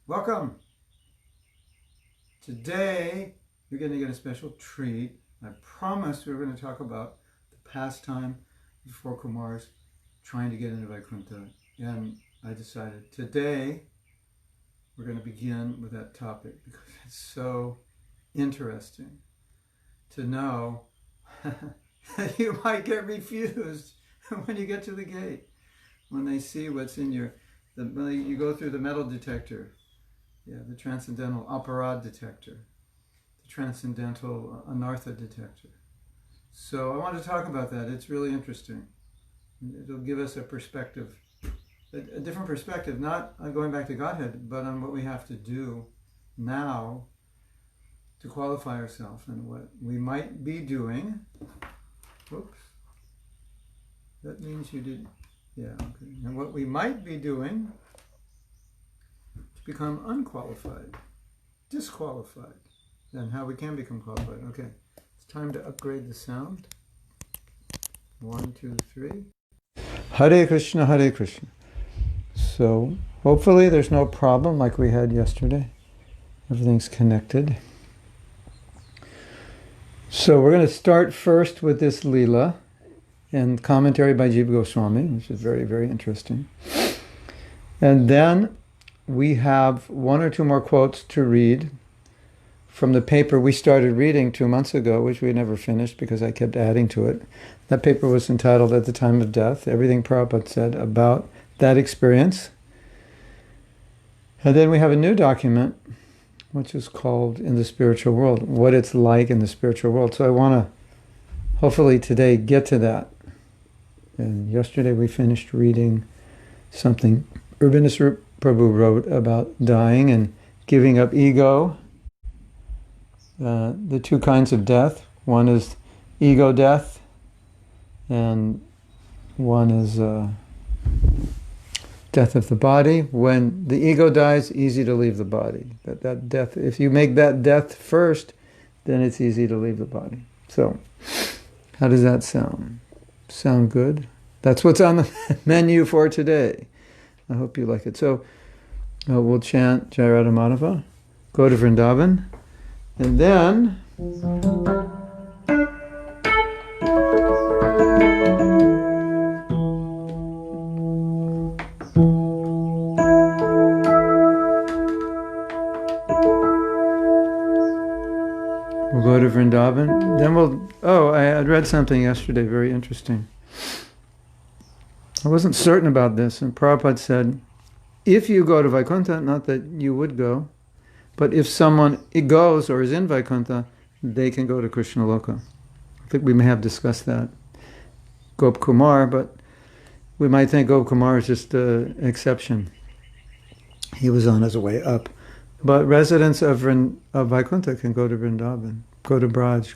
Welcome. Today, you're going to get a special treat. I promised we were going to talk about the pastime of the four Kumars trying to get into Vaikuntha. And I decided today we're going to begin with that topic because it's so interesting to know that you might get refused when you get to the gate, when they see what's in when you go through the metal detector. Yeah, the transcendental aparad detector, the transcendental anartha detector. So I want to talk about that. It's really interesting. It'll give us a perspective, a different perspective, not on going back to Godhead, but on what we have to do now to qualify ourselves and what we might be doing. Whoops. That means you did, yeah, okay. And what we might be doing become unqualified, disqualified, and how we can become qualified. Okay, it's time to upgrade the sound. 1, 2, 3. Hare Krishna, Hare Krishna. So hopefully there's no problem like we had yesterday. Everything's connected. So we're going to start first with this Leela and commentary by Jiva Goswami, which is very, very interesting. And then we have 1 or 2 more quotes to read from the paper we started reading 2 months ago, which we never finished because I kept adding to it. That paper was entitled At the Time of Death, Everything Prabhupada Said About That Experience. And then we have a new document, which is called In the Spiritual World, What It's Like in the Spiritual World. So I want to hopefully today get to that. And yesterday we finished reading something Urbanus Prabhu wrote about dying and giving up ego. The 2 kinds of death. One is ego death, and one is death of the body. When the ego dies, easy to leave the body. That death. If you make that death first, then it's easy to leave the body. So, how does that sound? Sound good? That's what's on the menu for today. I hope you like it. So we'll chant Jai Radha Madhava, go to Vrindavan, and then we'll go to Vrindavan. Then I had read something yesterday, very interesting. I wasn't certain about this, and Prabhupada said, if you go to Vaikuntha, not that you would go, but if someone goes or is in Vaikuntha, they can go to Krishna Loka. I think we may have discussed that. Gop Kumar, but we might think Gop Kumar is just an exception. He was on his way up. But residents of Vaikuntha can go to Vrindavan, go to Braj,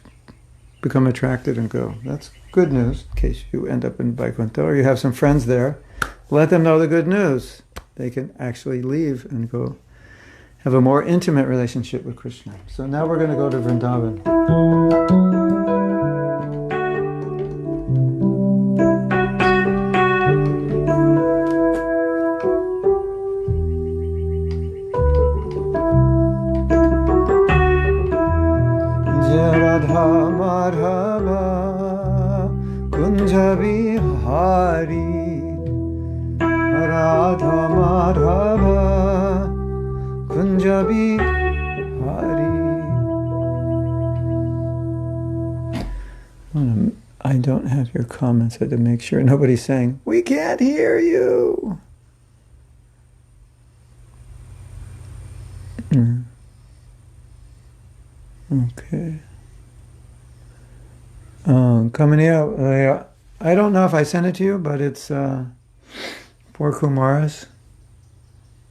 become attracted and go. That's good news in case you end up in Vaikuntha or you have some friends there. Let them know the good news. They can actually leave and go have a more intimate relationship with Krishna. So now we're going to go to Vrindavan. Jai Radha Madhava Kunja Vihari Radha Madhava Kunja Vihari. I don't have your comments. I had to make sure nobody's saying, we can't hear you. Okay. Kamaniya, I don't know if I sent it to you, but it's 4 Kumaras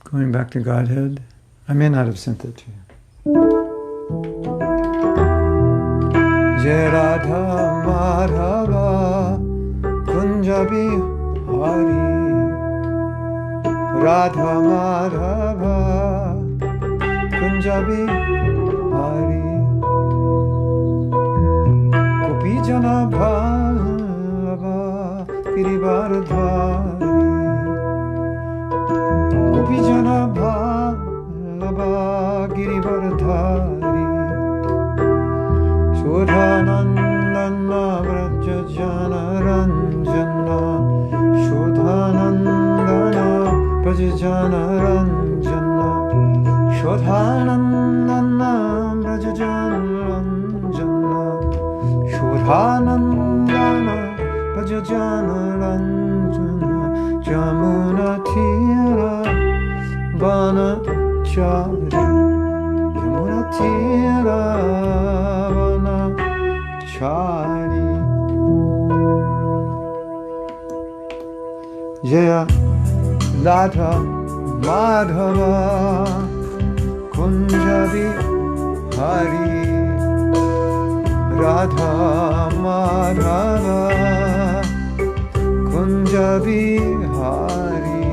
going back to Godhead. I may not have sent it to you. Jai Radha Madhava Kunja Vihari Radha Madhava Kunja Vihari Gopijana Bhava Girivardhari Gopijana Bhava Madhava Girivaradhari Shodhanandana Vrajajana Ranjana Shodhanandana Vrajajana Ranjana Shodhanandana Vrajajana Ranjana Shodhanandana Vrajajana Ranjana Jamuna Tira Vanachari Jamuna Tira Vanachari Jaya Radha Madhava Kunjabi Hari Radha Madhava Kunjabi Hari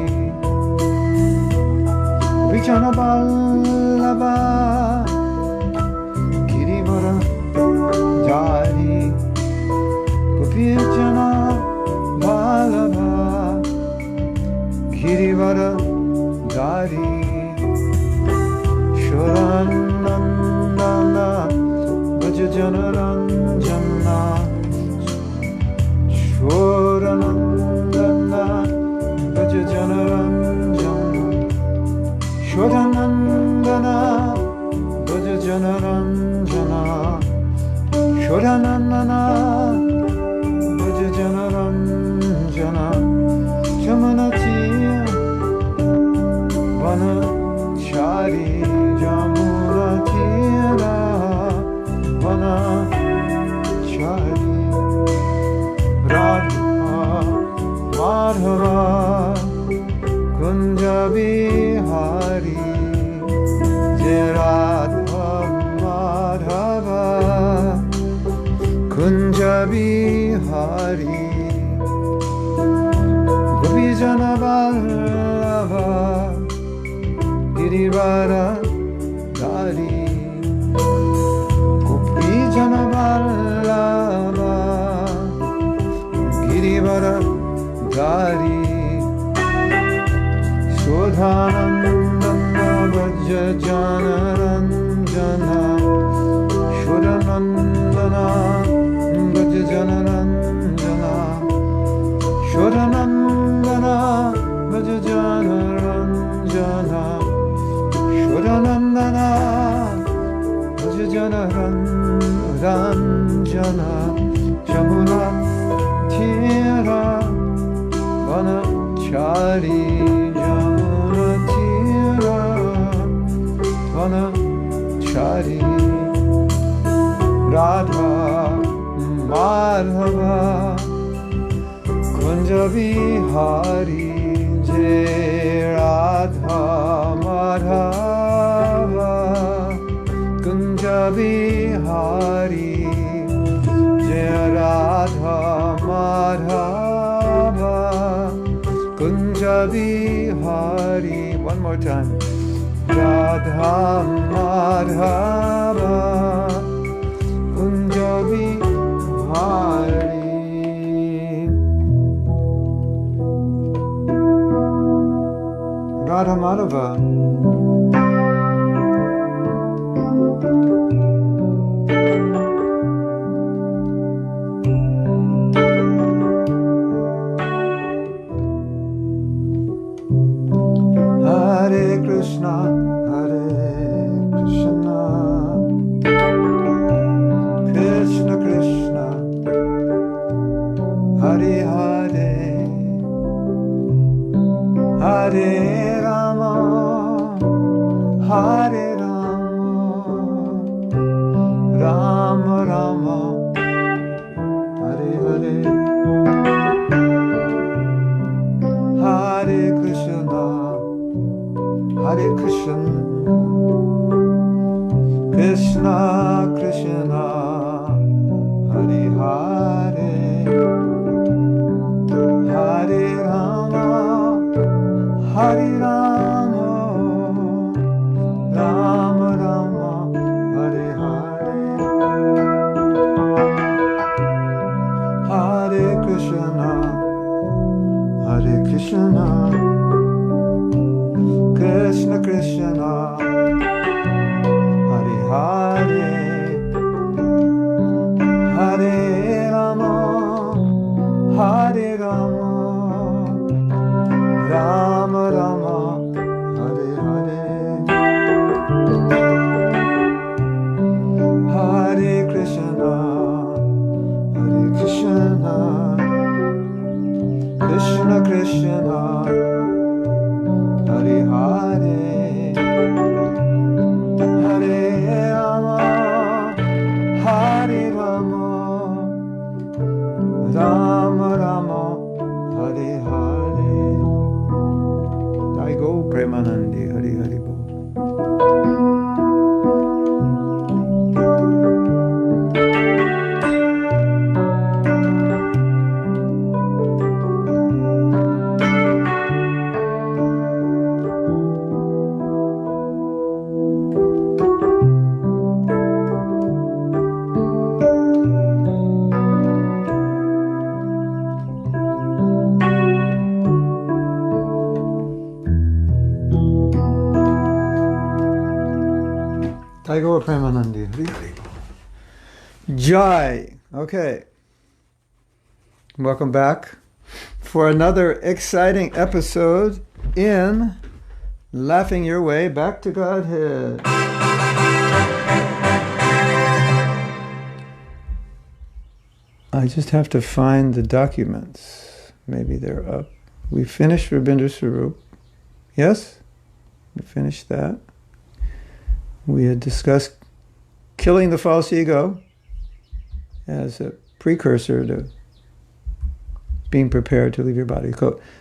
Vijana Ballabha Girivara Jari Vijana Ballabha Girivara Jari Shoranandana Vajajana Ranjana Shoranandana Vajajana Ranjana Shoranandana Vajajana Ranjana Shoranandana Vajajana Ranjana Jamunatiya Vanachari Jamunatiya Vanachari Radha Madhava Kunjabi Hari Jai Radha Madhava Kunjabi Hari Gopijana Vallabha Girivara Dhari Gopijana Vallabha Girivara Dhari Shodhanandana Vajajana Ranjana Shodhanandana Vajajana Ranjana Shodhanandana Vajajana Ranjana Shodhanandana Vajajana Ranjana Jamuna Tira Vanachari Jamuna Tira Vanachari Radha Madhava Kunjabi Hari Jai Radha Madhava Kunjabi Hari Jai Radha Madhava Kunjabi Hari. One more time. Radha Madhava Kunjabi Hari. Radha Madhava. Hare Krishna, Krishna Krishna, Hare Hare, Hare Rama, Hare Rama, Rama Rama, Hare Hare, Hare Krishna, Hare Krishna, Krishna Krishna, Hare Hare, Hare Rama, Hare Rama, Rama Rama, Hare Hare, Hare Krishna, Hare Krishna, Krishna Krishna, Krishna, Hare Hare Rama, Hare Rama, Rama Rama, Hare Hare, Hare Krishna, Krishna Krishna, Hare Hare, Hare Rama, Hare Rama, Rama Rama, Hare Hare. I go Premanandi, Hare Hare Bol. Taigo Premanandi. Jai. Okay. Welcome back for another exciting episode in Laughing Your Way Back to Godhead. I just have to find the documents. Maybe they're up. We finished Rabindra Swarup. Yes? We finished that. We had discussed killing the false ego as a precursor to being prepared to leave your body.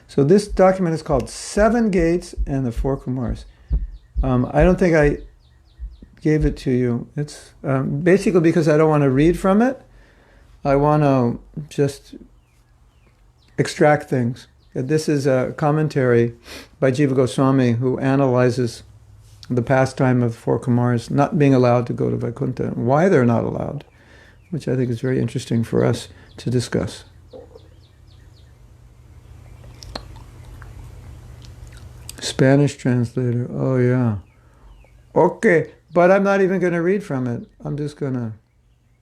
So this document is called Seven Gates and the Four Kumars. I don't think I gave it to you. It's basically because I don't want to read from it. I want to just extract things. This is a commentary by Jiva Goswami who analyzes the pastime of the four Kumars not being allowed to go to Vaikuntha, why they're not allowed, which I think is very interesting for us to discuss. Spanish translator, oh yeah. Okay, but I'm not even going to read from it. I'm just going to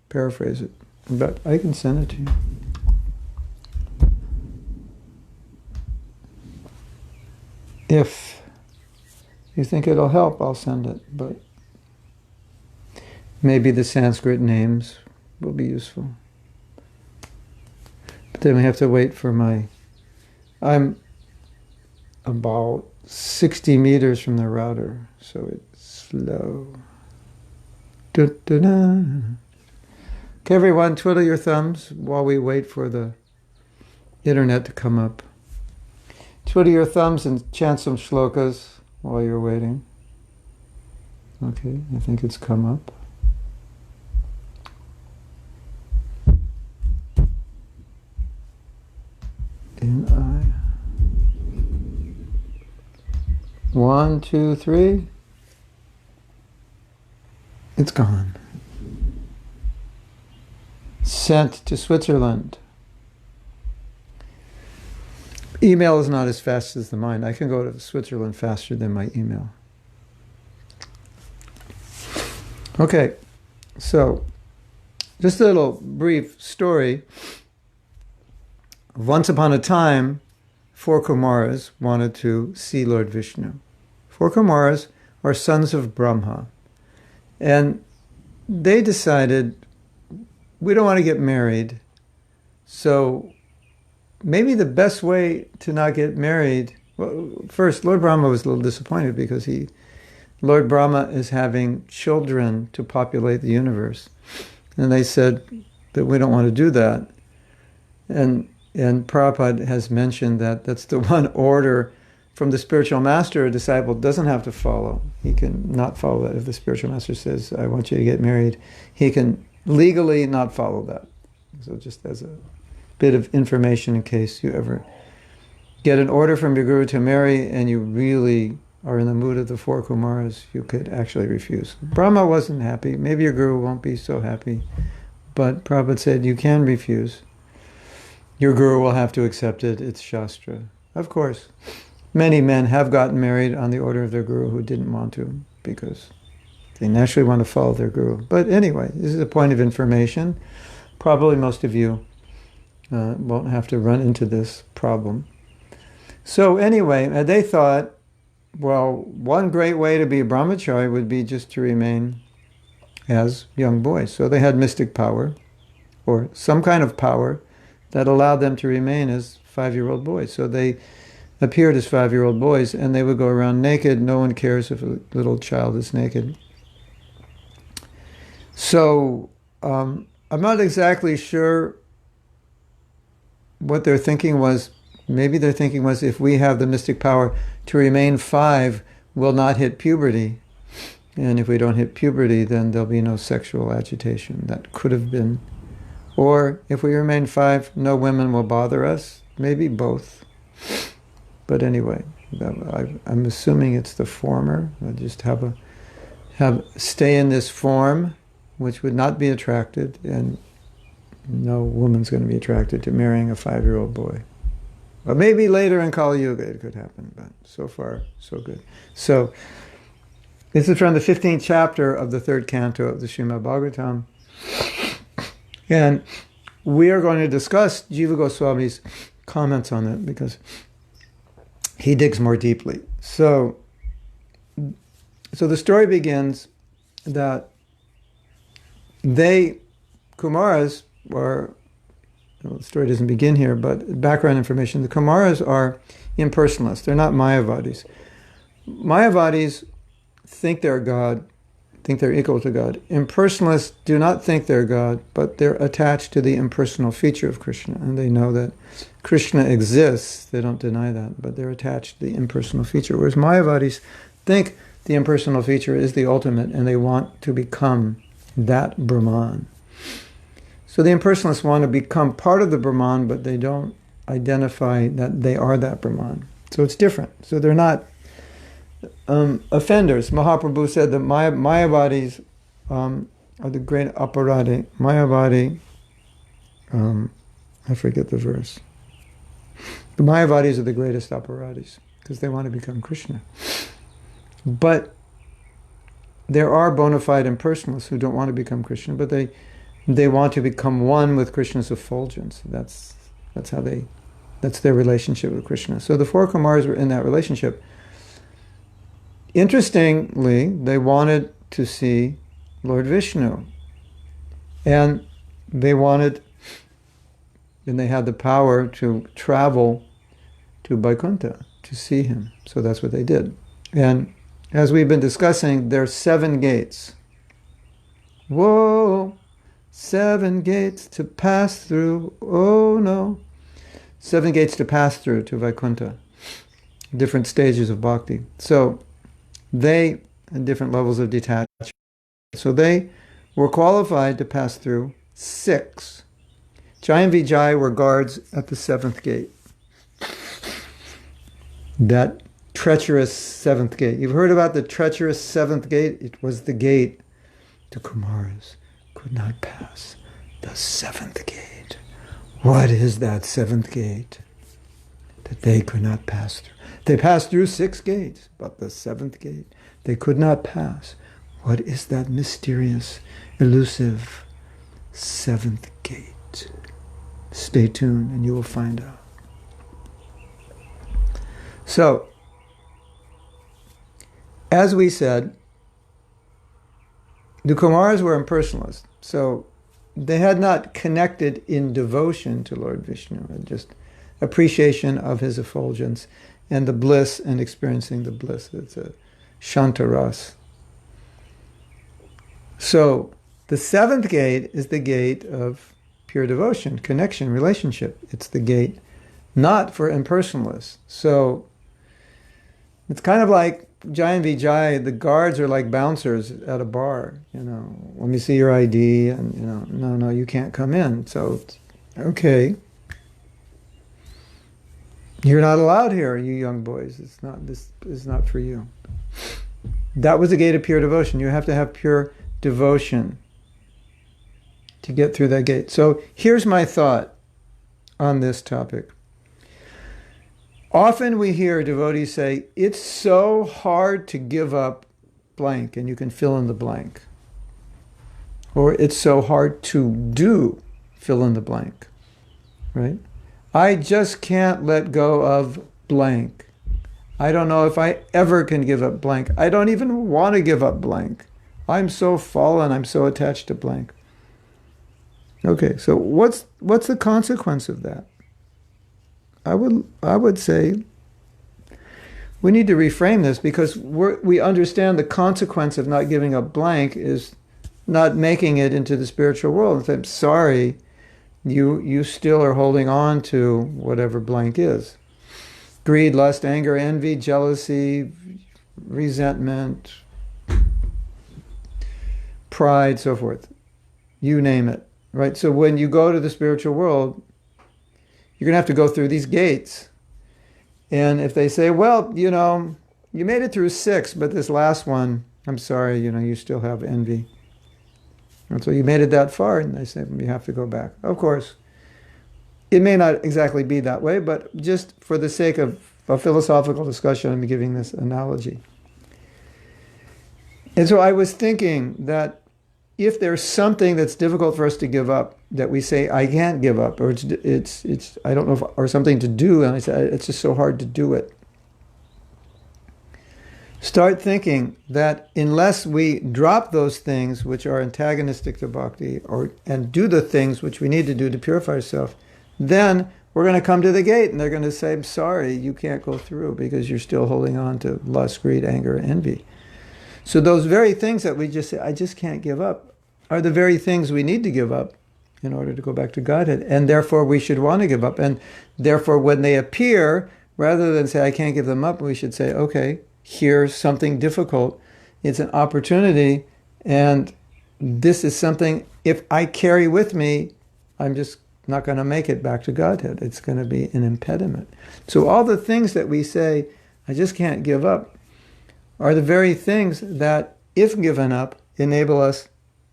paraphrase it. But I can send it to you. If you think it'll help, I'll send it, but maybe the Sanskrit names will be useful. But then we have to wait for I'm about 60 meters from the router, so it's slow. Da-da-da. Okay, everyone, twiddle your thumbs while we wait for the internet to come up. Twiddle your thumbs and chant some shlokas while you're waiting. Okay, I think it's come up. In I. 1, 2, 3. It's gone. Sent to Switzerland. Email is not as fast as the mind. I can go to Switzerland faster than my email. Okay, so just a little brief story. Once upon a time, four Kumaras wanted to see Lord Vishnu. Four Kumaras are sons of Brahma. And they decided, we don't want to get married, so maybe the best way to not get married, well, first, Lord Brahma was a little disappointed because Lord Brahma is having children to populate the universe. And they said that we don't want to do that. And Prabhupada has mentioned that that's the one order from the spiritual master a disciple doesn't have to follow. He can not follow that. If the spiritual master says, I want you to get married, he can legally not follow that. So just as a bit of information in case you ever get an order from your guru to marry and you really are in the mood of the four Kumaras, you could actually refuse. Brahma wasn't happy. Maybe your guru won't be so happy. But Prabhupada said you can refuse. Your guru will have to accept it. It's Shastra. Of course. many men have gotten married on the order of their guru who didn't want to, because they naturally want to follow their guru. But anyway, this is a point of information. Probably most of you won't have to run into this problem. So anyway, they thought, well, one great way to be a brahmachari would be just to remain as young boys. So they had mystic power, or some kind of power that allowed them to remain as 5-year-old boys. So they appeared as 5-year-old boys, and they would go around naked. No one cares if a little child is naked. So I'm not exactly sure what their thinking was. Maybe their thinking was, if we have the mystic power to remain 5, we'll not hit puberty. And if we don't hit puberty, then there'll be no sexual agitation. That could have been. Or if we remain 5, no women will bother us. Maybe both. But anyway, I'm assuming it's the former. I'll just stay in this form, which would not be attracted, and no woman's going to be attracted to marrying a 5-year-old boy. But maybe later in Kali Yuga it could happen, but so far, so good. So, this is from the 15th chapter of the 3rd canto of the Srimad Bhagavatam. And we are going to discuss Jiva Goswami's comments on it, because he digs more deeply. So the story begins that Kumaras, or, well, the story doesn't begin here, but background information, the Kumaras are impersonalists. They're not Mayavadis. Mayavadis think they're God, think they're equal to God. Impersonalists do not think they're God, but they're attached to the impersonal feature of Krishna, and they know that Krishna exists. They don't deny that, but they're attached to the impersonal feature. Whereas Mayavadis think the impersonal feature is the ultimate, and they want to become that Brahman. So the impersonalists want to become part of the Brahman, but they don't identify that they are that Brahman. So it's different. So they're not offenders. Mahaprabhu said that Mayavadis are the great aparadi. Mayavadi, I forget the verse. The Mayavadis are the greatest aparadis, because they want to become Krishna. But there are bona fide impersonalists who don't want to become Krishna, but they want to become one with Krishna's effulgence. That's their relationship with Krishna. So the 4 Kumars were in that relationship. Interestingly, they wanted to see Lord Vishnu. And they had the power to travel to Vaikuntha to see him. So that's what they did. And as we've been discussing, there are 7 gates. Whoa! 7 gates to pass through. Oh no. 7 gates to pass through to Vaikuntha. Different stages of bhakti. So they, and different levels of detachment. So they were qualified to pass through 6. Jai and Vijay were guards at the 7th gate. That treacherous 7th gate. You've heard about the treacherous 7th gate? It was the gate the Kumaras could not pass. The 7th gate. What is that 7th gate that they could not pass through? They passed through 6 gates, but the 7th gate they could not pass. What is that mysterious, elusive 7th gate? Stay tuned and you will find out. So, as we said, the Kumaras were impersonalists. So they had not connected in devotion to Lord Vishnu, just appreciation of his effulgence and the bliss and experiencing the bliss. It's a Shantaras. So the 7th gate is the gate of pure devotion, connection, relationship. It's the gate not for impersonalists. So it's kind of like Jai and Vijay, the guards are like bouncers at a bar. Let me see your ID, and no, you can't come in. So, okay, you're not allowed here, you young boys. This is not for you. That was the gate of pure devotion. You have to have pure devotion to get through that gate. So here's my thought on this topic. Often we hear devotees say, it's so hard to give up blank, and you can fill in the blank. Or it's so hard to do, fill in the blank, right? I just can't let go of blank. I don't know if I ever can give up blank. I don't even want to give up blank. I'm so fallen, I'm so attached to blank. Okay, so what's the consequence of that? I would say we need to reframe this, because we understand the consequence of not giving up blank is not making it into the spiritual world. I'm sorry, you still are holding on to whatever blank is. Greed, lust, anger, envy, jealousy, resentment, pride, so forth. You name it, right? So when you go to the spiritual world, you're going to have to go through these gates. And if they say, well, you made it through 6, but this last one, I'm sorry, you still have envy. And so you made it that far, and they say, you have to go back. Of course, it may not exactly be that way, but just for the sake of a philosophical discussion, I'm giving this analogy. And so I was thinking that if there's something that's difficult for us to give up, that we say, I can't give up, or it's I don't know, or something to do, and I say, it's just so hard to do it. Start thinking that unless we drop those things which are antagonistic to bhakti, and do the things which we need to do to purify ourselves, then we're going to come to the gate, and they're going to say, I'm sorry, you can't go through because you're still holding on to lust, greed, anger, envy. So those very things that we just say, I just can't give up, are the very things we need to give up in order to go back to Godhead. And therefore we should want to give up. And therefore when they appear, rather than say, I can't give them up, we should say, okay, here's something difficult. It's an opportunity. And this is something, if I carry with me, I'm just not going to make it back to Godhead. It's going to be an impediment. So all the things that we say, I just can't give up, are the very things that, if given up, enable us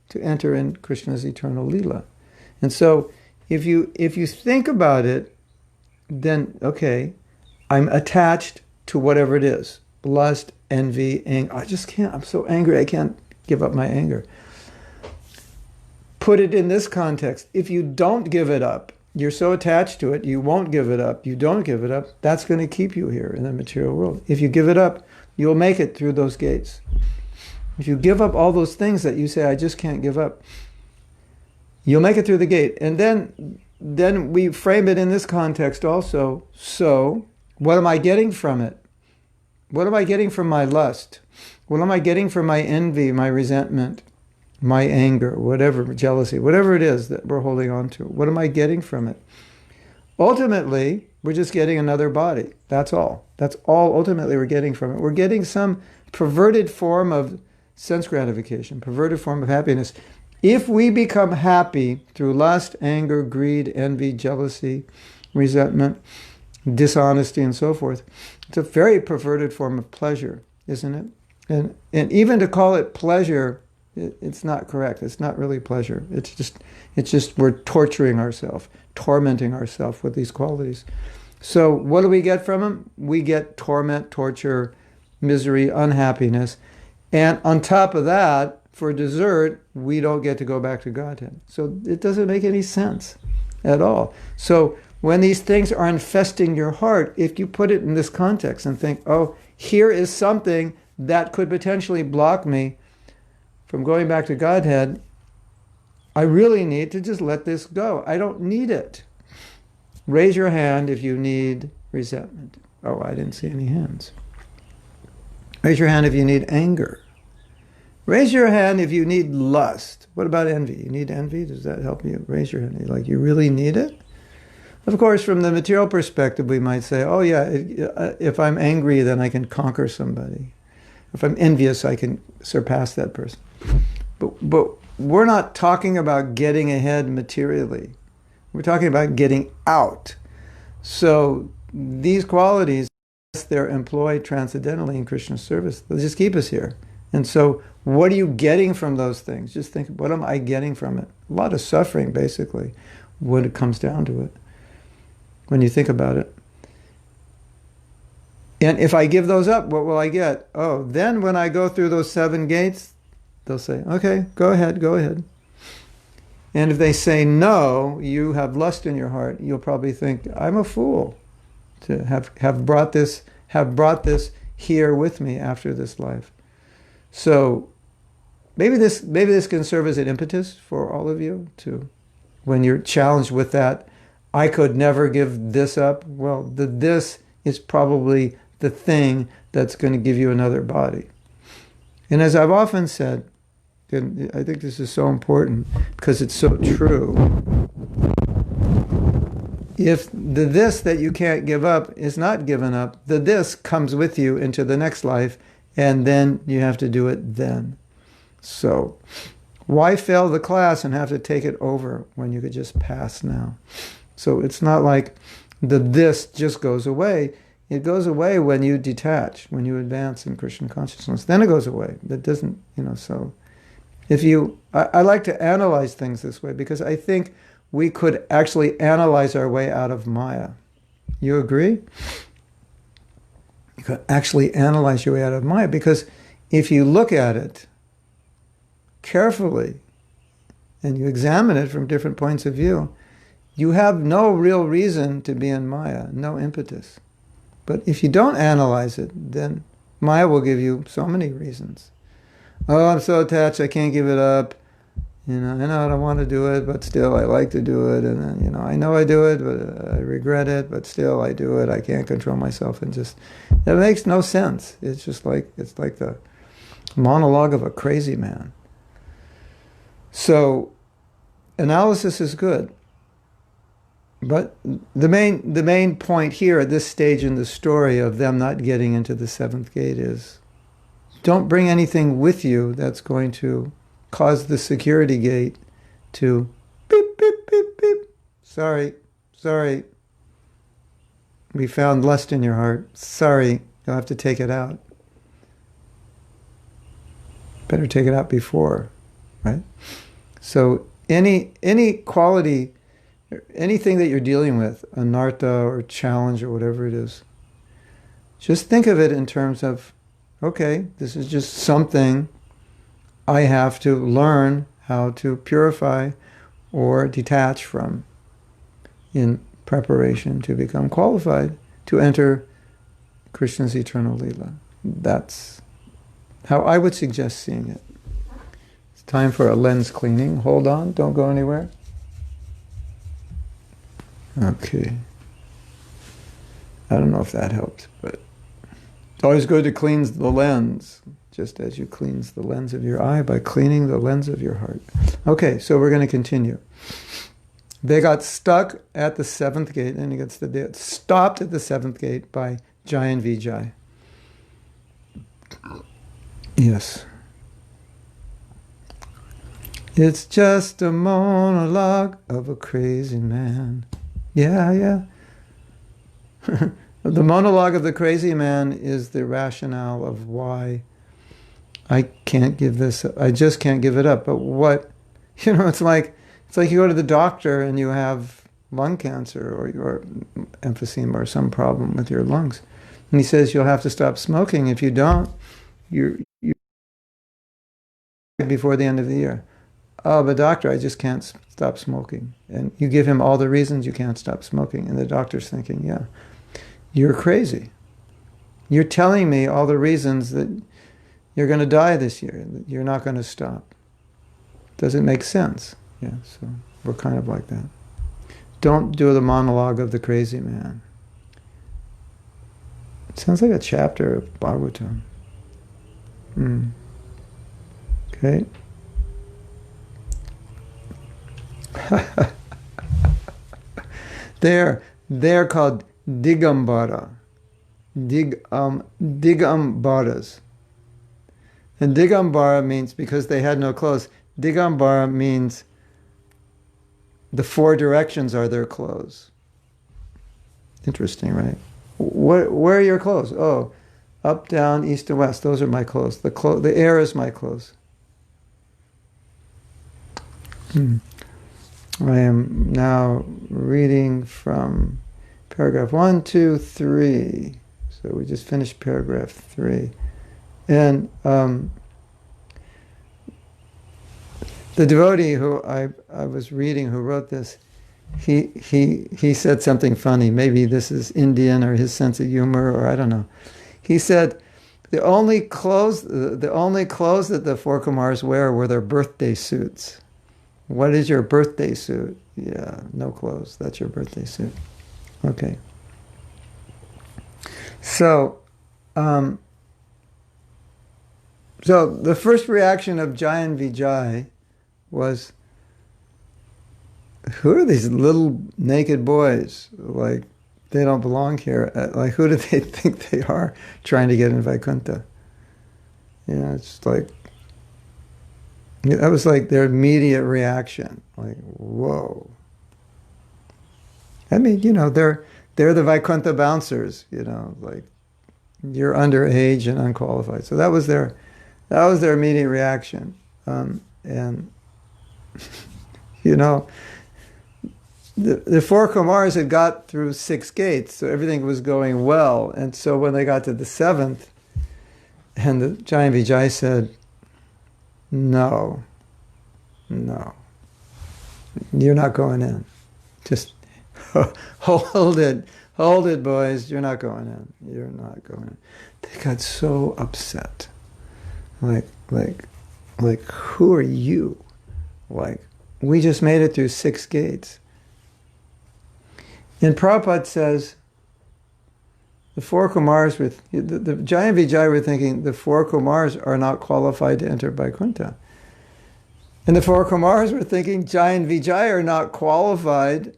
to enter in Krishna's eternal Leela. And so, if you think about it, then, okay, I'm attached to whatever it is. Lust, envy, anger. I just can't, I'm so angry, I can't give up my anger. Put it in this context. If you don't give it up, you're so attached to it, you won't give it up, you don't give it up, that's going to keep you here in the material world. If you give it up, you'll make it through those gates. If you give up all those things that you say, I just can't give up, you'll make it through the gate. And then we frame it in this context also. So, what am I getting from it? What am I getting from my lust? What am I getting from my envy, my resentment, my anger, whatever, jealousy, whatever it is that we're holding on to? What am I getting from it? Ultimately, we're just getting another body. That's all. That's all ultimately we're getting from it. We're getting some perverted form of sense gratification, perverted form of happiness. If we become happy through lust, anger, greed, envy, jealousy, resentment, dishonesty, and so forth, it's a very perverted form of pleasure, isn't it? And even to call it pleasure, it's not correct. It's not really pleasure. It's just we're torturing ourselves, tormenting ourselves with these qualities. So what do we get from them? We get torment, torture, misery, unhappiness. And on top of that, for dessert, we don't get to go back to Godhead. So it doesn't make any sense at all. So when these things are infesting your heart, if you put it in this context and think, oh, here is something that could potentially block me from going back to Godhead, I really need to just let this go. I don't need it. Raise your hand if you need resentment. Oh, I didn't see any hands. Raise your hand if you need anger. Raise your hand if you need lust. What about envy? You need envy? Does that help you? Raise your hand. Like, you really need it? Of course, from the material perspective, we might say, oh yeah, if I'm angry, then I can conquer somebody. If I'm envious, I can surpass that person. But we're not talking about getting ahead materially. We're talking about getting out. So these qualities, they're employed transcendentally in Krishna's service. They'll just keep us here. And so what are you getting from those things? Just think, what am I getting from it? A lot of suffering, basically, when it comes down to it. When you think about it. And if I give those up, what will I get? Oh, then when I go through those 7 gates, they'll say, okay, go ahead, go ahead. And if they say no, you have lust in your heart, you'll probably think, I'm a fool to have brought this here with me after this life. So maybe this can serve as an impetus for all of you to, when you're challenged with that, I could never give this up. Well, this is probably the thing that's going to give you another body. And as I've often said, and I think this is so important because it's so true, if the this that you can't give up is not given up, the this comes with you into the next life, and then you have to do it then. So why fail the class and have to take it over when you could just pass now? So it's not like the this just goes away. It goes away when you detach, when you advance in Krishna consciousness. Then it goes away. That doesn't, so if you, I like to analyze things this way because I think we could actually analyze our way out of Maya. You agree? You could actually analyze your way out of Maya because if you look at it carefully and you examine it from different points of view, you have no real reason to be in Maya, no impetus. But if you don't analyze it, then Maya will give you so many reasons. Oh, I'm so attached, I can't give it up. I know I don't want to do it, but still I like to do it. And then, I know I do it, but I regret it, but still I do it. I can't control myself. And just, it makes no sense. It's just like, it's like the monologue of a crazy man. So analysis is good. But the main point here at this stage in the story of them not getting into the 7th gate is don't bring anything with you that's going to cause the security gate to beep, beep, beep, beep. Sorry. We found lust in your heart. Sorry, you'll have to take it out. Better take it out before, right? So any quality, anything that you're dealing with, anartha or challenge or whatever it is, just think of it in terms of, okay, this is just something I have to learn how to purify or detach from in preparation to become qualified to enter Krishna's eternal Leela. That's how I would suggest seeing it. It's time for a lens cleaning. Hold on, don't go anywhere. Okay. I don't know if that helped, but it's always good to cleanse the lens, just as you cleanse the lens of your eye by cleaning the lens of your heart. Okay, so we're going to continue. They got stuck at the 7th gate, and they got stopped at the 7th gate by Jai and Vijay. Yes. It's just a monologue of a crazy man. Yeah. The monologue of the crazy man is the rationale of why I can't give this up. I just can't give it up. But what, it's like you go to the doctor and you have lung cancer or emphysema or some problem with your lungs. And he says you'll have to stop smoking. If you don't, you're before the end of the year. Oh, but doctor, I just can't stop smoking. And you give him all the reasons you can't stop smoking. And the doctor's thinking, yeah, you're crazy. You're telling me all the reasons that you're going to die this year, that you're not going to stop. Does it make sense? Yeah, so we're kind of like that. Don't do the monologue of the crazy man. It sounds like a chapter of Bhagavatam. Okay. They're called Digambara. Digambaras. And Digambara means, because they had no clothes, Digambara means the 4 directions are their clothes. Interesting, right? Where are your clothes? Oh, up, down, east, and west. Those are my clothes. The air is my clothes. I am now reading from paragraph 1, 2, 3. So we just finished paragraph 3. And the devotee who I was reading, who wrote this, he said something funny. Maybe this is Indian or his sense of humor, or I don't know. He said, the only clothes that the four Kumars wear were their birthday suits. What is your birthday suit? Yeah, no clothes. That's your birthday suit. Okay. So, so the first reaction of Jai and Vijay was, who are these little naked boys? Like, they don't belong here. Like, who do they think they are trying to get in Vaikuntha? Yeah, it's like, that was like their immediate reaction. Like, whoa. I mean, you know, they're the Vaikuntha bouncers, you know, like, you're underage and unqualified. So that was their immediate reaction. And, you know, the four Kumars had got through 6 gates, so everything was going well. And so when they got to the 7th, and the Jai and Vijay said, no, you're not going in. Just hold it, boys. You're not going in. You're not going in. They got so upset. Like, who are you? Like, we just made it through 6 gates. And Prabhupada says, the four Kumars, the Jai and Vijay were thinking, the four Kumars are not qualified to enter Vaikuntha. And the four Kumars were thinking, Jai and Vijay are not qualified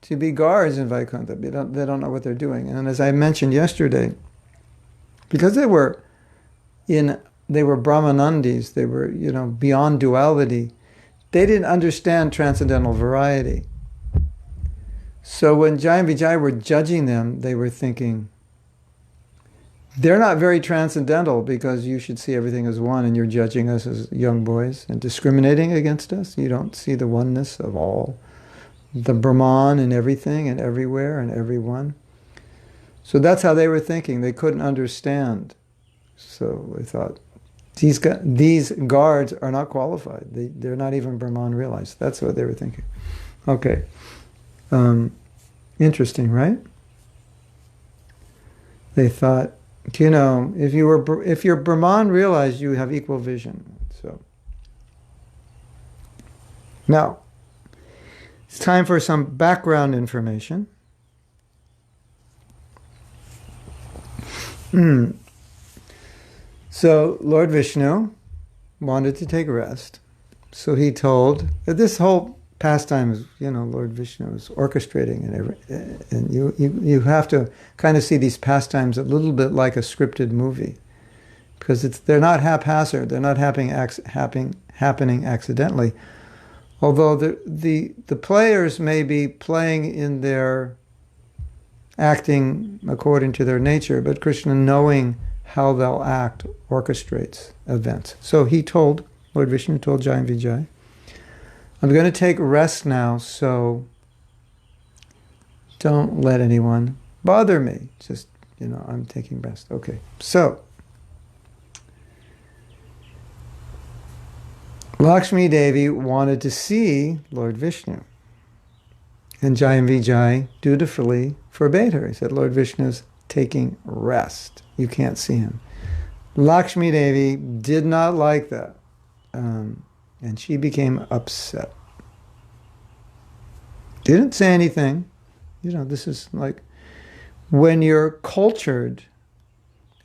to be guards in Vaikuntha. They don't know what they're doing. And as I mentioned yesterday, because they were Brahmanandis, they were, you know, beyond duality, they didn't understand transcendental variety. So when Jai and Vijay were judging them, they were thinking, they're not very transcendental because you should see everything as one, and you're judging us as young boys and discriminating against us. You don't see the oneness of all, the Brahman in everything and everywhere and everyone. So that's how they were thinking. They couldn't understand. So they thought, these guards are not qualified. They're not even Brahman realized. That's what they were thinking. Okay. Interesting, right? They thought, you know, if you're Brahman realized, you have equal vision. So now it's time for some background information. So Lord Vishnu wanted to take rest, so he told this whole Pastimes, you know, Lord Vishnu is orchestrating, and you have to kind of see these pastimes a little bit like a scripted movie, because they're not haphazard, they're not happening accidentally. Although the players may be playing in their acting according to their nature, but Krishna, knowing how they'll act, orchestrates events. So Lord Vishnu told Jai and Vijay, I'm going to take rest now, so don't let anyone bother me. Just, you know, I'm taking rest. Okay, so Lakshmi Devi wanted to see Lord Vishnu, and Jai and Vijay dutifully forbade her. He said, Lord Vishnu's taking rest. You can't see him. Lakshmi Devi did not like that. And she became upset. Didn't say anything. You know, this is like when you're cultured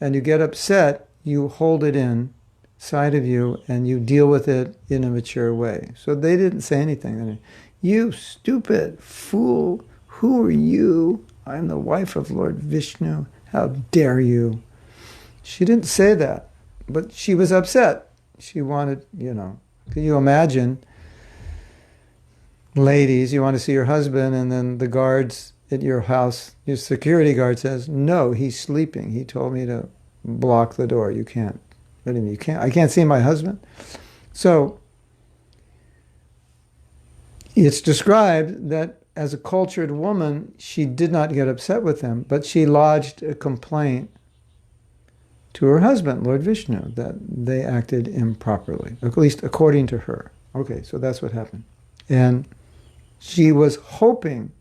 and you get upset, you hold it inside of you and you deal with it in a mature way. So they didn't say anything. You stupid fool, who are you? I'm the wife of Lord Vishnu. How dare you? She didn't say that, but she was upset. She wanted, you know, can you imagine, ladies, you want to see your husband, and then the guards at your house, your security guard says, no, he's sleeping. He told me to block the door. You can't. What do you mean? You can't? I can't see my husband? So it's described that as a cultured woman, she did not get upset with them, but she lodged a complaint to her husband, Lord Vishnu, that they acted improperly, at least according to her. Okay, so that's what happened. And she was hoping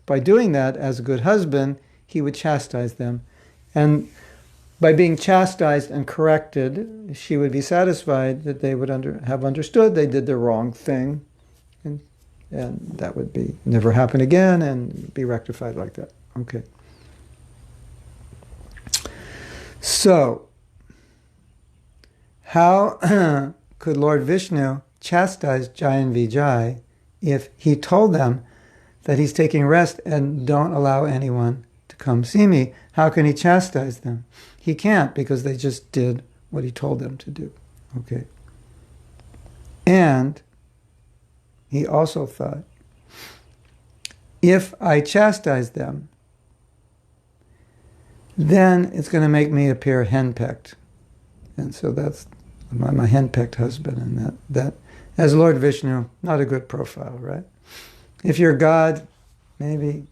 by doing that, as a good husband, he would chastise them. And by being chastised and corrected, she would be satisfied that they would have understood they did the wrong thing. And that would be never happen again and be rectified like that. Okay. So, how could Lord Vishnu chastise Jai and Vijay if he told them that he's taking rest and don't allow anyone to come see me? How can he chastise them? He can't, because they just did what he told them to do. Okay. And he also thought, if I chastise them, then it's going to make me appear henpecked. And so that's my henpecked husband. And that as Lord Vishnu, not a good profile, right? If you're God, maybe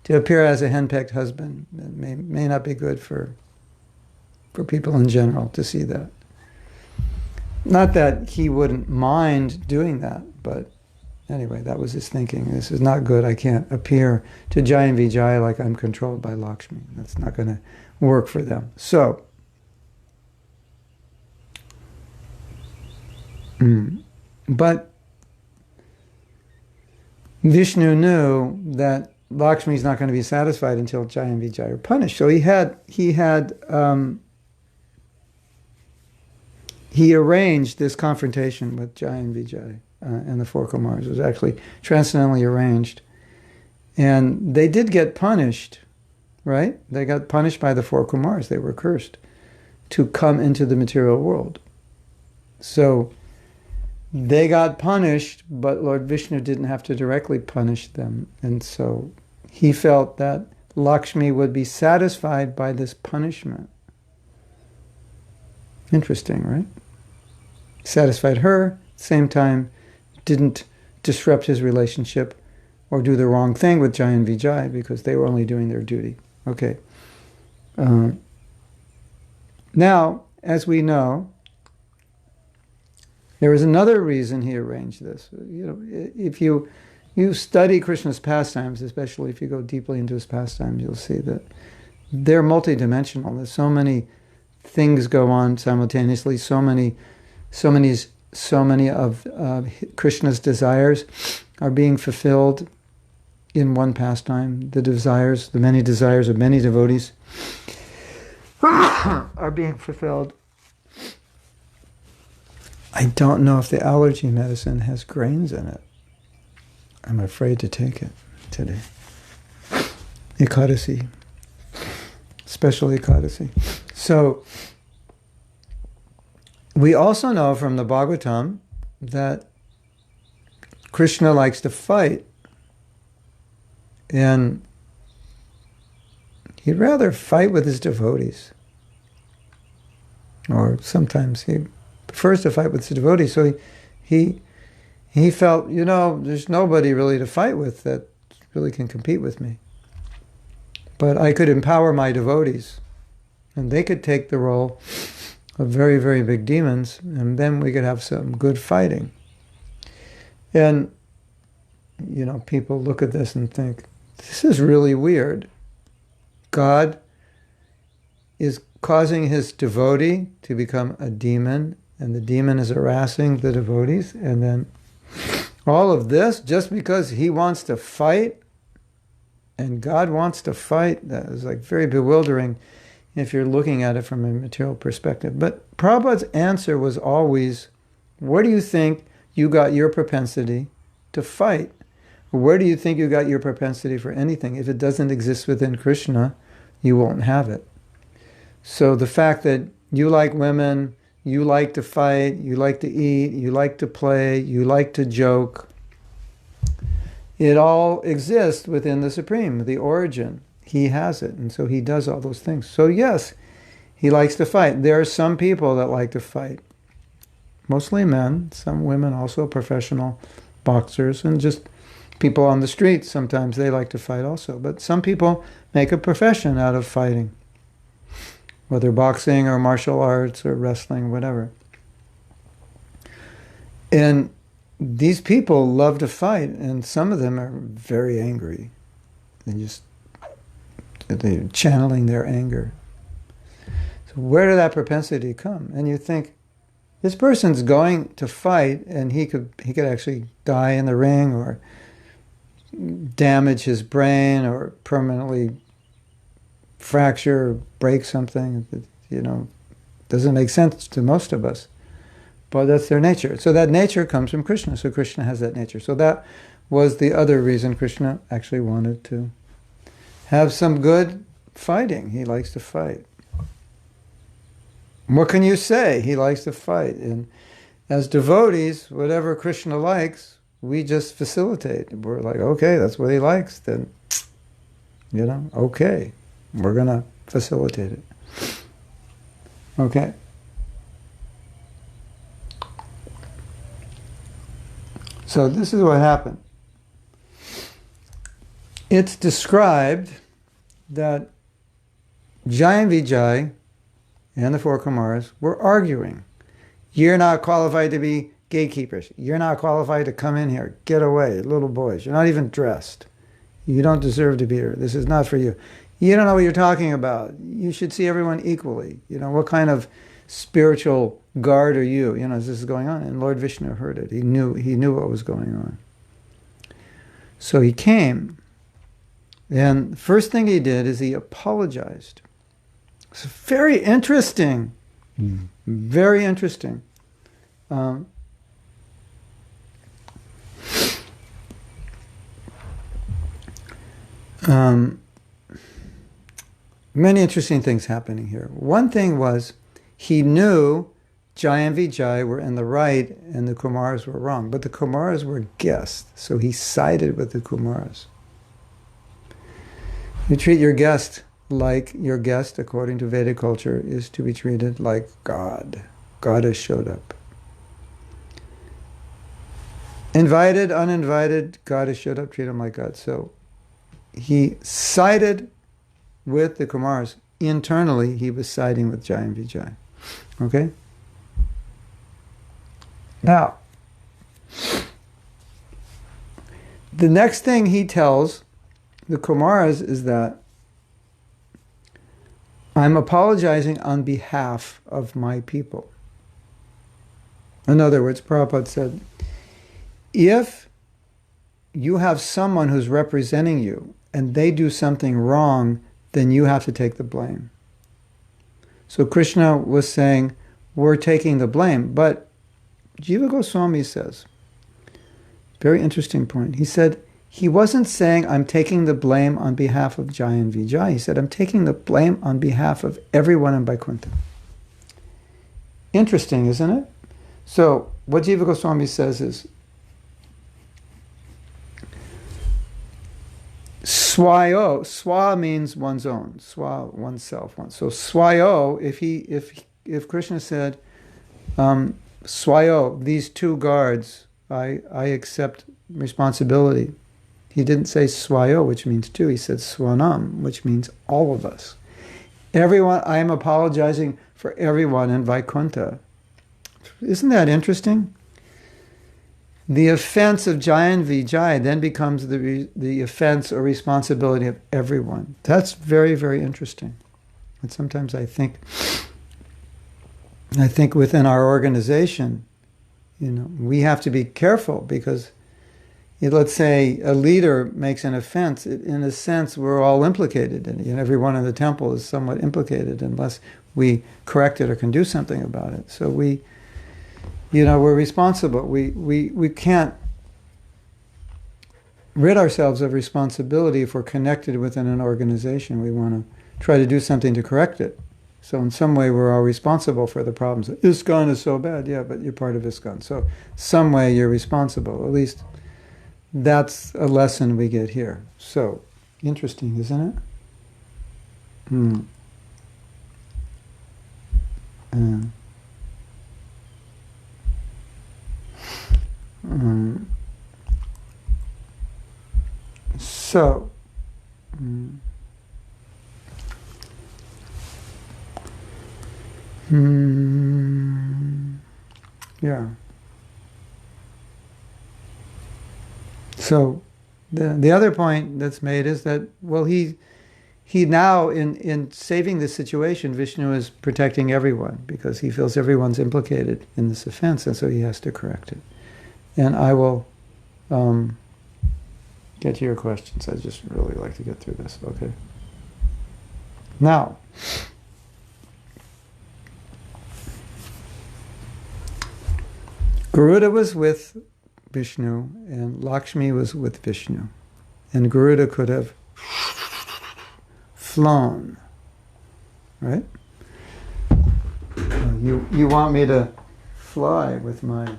to appear as a henpecked husband may not be good for people in general to see that. Not that he wouldn't mind doing that, but anyway, that was his thinking. This is not good. I can't appear to Jai and Vijay like I'm controlled by Lakshmi. That's not going to work for them. So, but Vishnu knew that Lakshmi is not going to be satisfied until Jai and Vijay are punished. So he arranged this confrontation with Jai and Vijay and the four Kumars. It was actually transcendentally arranged. And they did get punished, right? They got punished by the four Kumars. They were cursed to come into the material world. So they got punished, but Lord Vishnu didn't have to directly punish them. And so he felt that Lakshmi would be satisfied by this punishment. Interesting, right? Satisfied her, same time didn't disrupt his relationship or do the wrong thing with Jai and Vijay because they were only doing their duty. Okay. Now, as we know, there was another reason he arranged this. You know, if you study Krishna's pastimes, especially if you go deeply into his pastimes, you'll see that they're multidimensional. There's so many things go on simultaneously. So many of Krishna's desires are being fulfilled in one pastime. The many desires of many devotees are being fulfilled. I don't know if the allergy medicine has grains in it. I'm afraid to take it today. Ekadasi. Special Ekadasi. So, we also know from the Bhagavatam that Krishna likes to fight. And he'd rather fight with his devotees. Or sometimes he prefers to fight with his devotees. So he felt, there's nobody really to fight with that really can compete with me. But I could empower my devotees. And they could take the role of very, very big demons, and then we could have some good fighting. And, people look at this and think, this is really weird. God is causing his devotee to become a demon, and the demon is harassing the devotees, and then all of this just because he wants to fight, and God wants to fight. That is like very bewildering if you're looking at it from a material perspective. But Prabhupada's answer was always, where do you think you got your propensity to fight? Where do you think you got your propensity for anything? If it doesn't exist within Krishna, you won't have it. So the fact that you like women, you like to fight, you like to eat, you like to play, you like to joke, it all exists within the Supreme, the origin. He has it, and so he does all those things. So yes, he likes to fight. There are some people that like to fight. Mostly men, some women also, professional boxers, and just People on the street, sometimes they like to fight also. But some people make a profession out of fighting, whether boxing or martial arts or wrestling, whatever. And these people love to fight, and some of them are very angry. They're channeling their anger. So where did that propensity come? And you think, this person's going to fight, and he could actually die in the ring, or damage his brain, or permanently fracture, or break something. Doesn't make sense to most of us. But that's their nature. So that nature comes from Krishna. So Krishna has that nature. So that was the other reason Krishna actually wanted to have some good fighting. He likes to fight. What can you say? He likes to fight. And as devotees, whatever Krishna likes, we just facilitate. We're like, okay, that's what he likes. Then, okay, we're going to facilitate it. Okay. So this is what happened. It's described that Jai and Vijay and the four Kumars were arguing. You're not qualified to be gatekeepers. You're not qualified to come in here. Get away, little boys. You're not even dressed. You don't deserve to be here. This is not for you. You don't know what you're talking about. You should see everyone equally. What kind of spiritual guard are you? This is going on. And Lord Vishnu heard it. He knew what was going on. So he came, and the first thing he did is he apologized. It's very interesting. Very interesting. Many interesting things happening here. One thing was, he knew Jai and Vijay were in the right and the Kumars were wrong, but the Kumars were guests, so he sided with the Kumars. You treat your guest like your guest, according to Vedic culture, is to be treated like God. God has showed up. Invited, uninvited, God has showed up, treat him like God. So he sided with the Kumars. Internally, he was siding with Jai and Vijay. Okay? Now, the next thing he tells the Kumars is that I'm apologizing on behalf of my people. In other words, Prabhupada said, if you have someone who's representing you and they do something wrong, then you have to take the blame. So Krishna was saying, we're taking the blame. But Jiva Goswami says, very interesting point. He said, he wasn't saying, I'm taking the blame on behalf of Jai and Vijay. He said, I'm taking the blame on behalf of everyone in Vaikuntha. Interesting, isn't it? So what Jiva Goswami says is, Swayo, swa means one's own, swa, oneself. So swayo, if Krishna said, swayo, these two guards, I accept responsibility. He didn't say swayo, which means two. He said swanam, which means all of us. Everyone, I am apologizing for everyone in Vaikuntha. Isn't that interesting? The offense of Jai and Vijay then becomes the offense or responsibility of everyone. That's very, very interesting. And sometimes I think within our organization, we have to be careful because, let's say a leader makes an offense. In a sense, we're all implicated in it. Everyone in the temple is somewhat implicated unless we correct it or can do something about it. So we're responsible. We can't rid ourselves of responsibility if we're connected within an organization. We want to try to do something to correct it. So in some way, we're all responsible for the problems. ISKCON is so bad. Yeah, but you're part of ISKCON. So some way you're responsible. At least that's a lesson we get here. So interesting, isn't it? So, yeah. So, the other point that's made is that, well, he now, in saving this situation, Vishnu is protecting everyone because he feels everyone's implicated in this offense, and so he has to correct it. And I will get to your questions. I just really like to get through this, okay? Now, Garuda was with Vishnu, and Lakshmi was with Vishnu. And Garuda could have flown, right? You want me to fly with my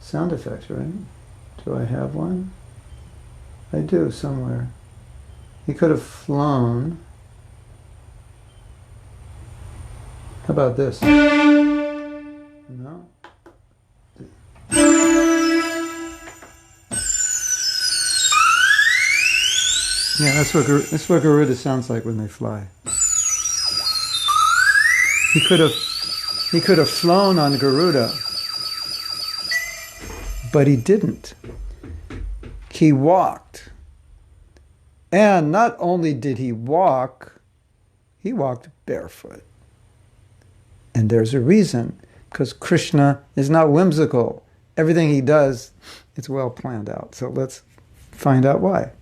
sound effects, right? Do I have one? I do somewhere. He could have flown. How about this? No? Yeah, that's what Garuda sounds like when they fly. He could have flown on Garuda, but he didn't. He walked. And not only did he walked barefoot. And there's a reason, because Krishna is not whimsical. Everything he does, it's well planned out. So let's find out why.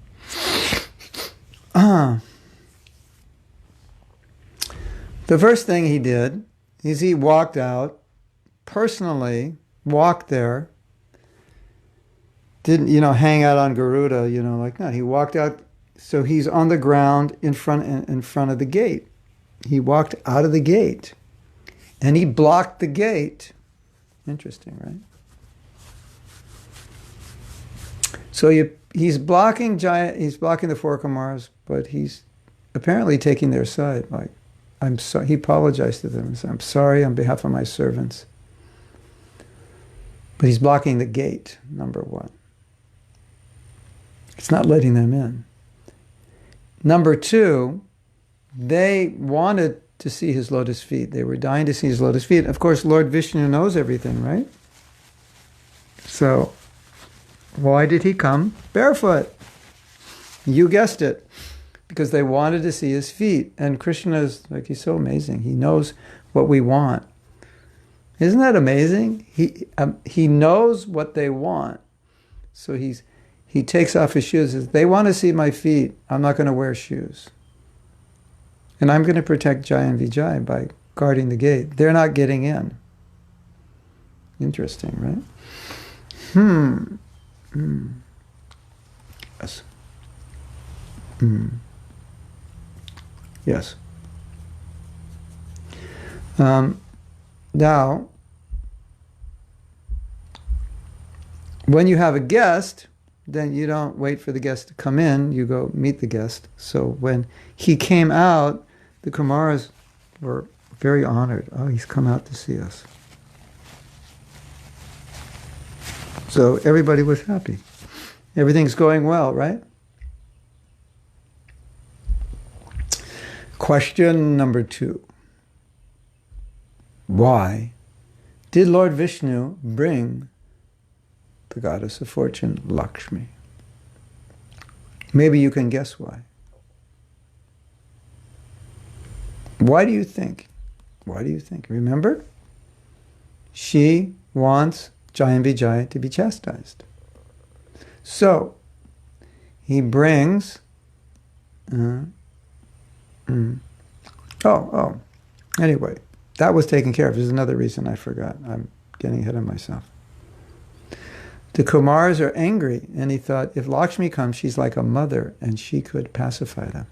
The first thing he did is he walked out, personally walked there, didn't, hang out on Garuda, like that. He walked out, so he's on the ground in front of the gate. He walked out of the gate, and he blocked the gate. Interesting, right? So he's blocking the four Kumars, but he's apparently taking their side. Like, I'm sorry. He apologized to them and said, "I'm sorry on behalf of my servants." But he's blocking the gate, number one. It's not letting them in. Number two, they wanted to see his lotus feet. They were dying to see his lotus feet. Of course, Lord Vishnu knows everything, right? So, why did he come barefoot? You guessed it. Because they wanted to see his feet. And Krishna is, he's so amazing. He knows what we want. Isn't that amazing? He knows what they want. So he takes off his shoes and says, they want to see my feet. I'm not going to wear shoes. And I'm going to protect Jai and Vijay by guarding the gate. They're not getting in. Interesting, right? Yes. Yes. Now, when you have a guest, then you don't wait for the guest to come in, you go meet the guest. So when he came out, the Kumaras were very honored. Oh, he's come out to see us. So everybody was happy. Everything's going well, right? Question number 2. Why did Lord Vishnu bring the goddess of fortune, Lakshmi? Maybe you can guess why. Why do you think? Why do you think? Remember? She wants Jai and Vijay to be chastised. So, he brings... Anyway, that was taken care of. There's another reason I forgot. I'm getting ahead of myself. The Kumars are angry, and he thought, if Lakshmi comes, she's like a mother, and she could pacify them.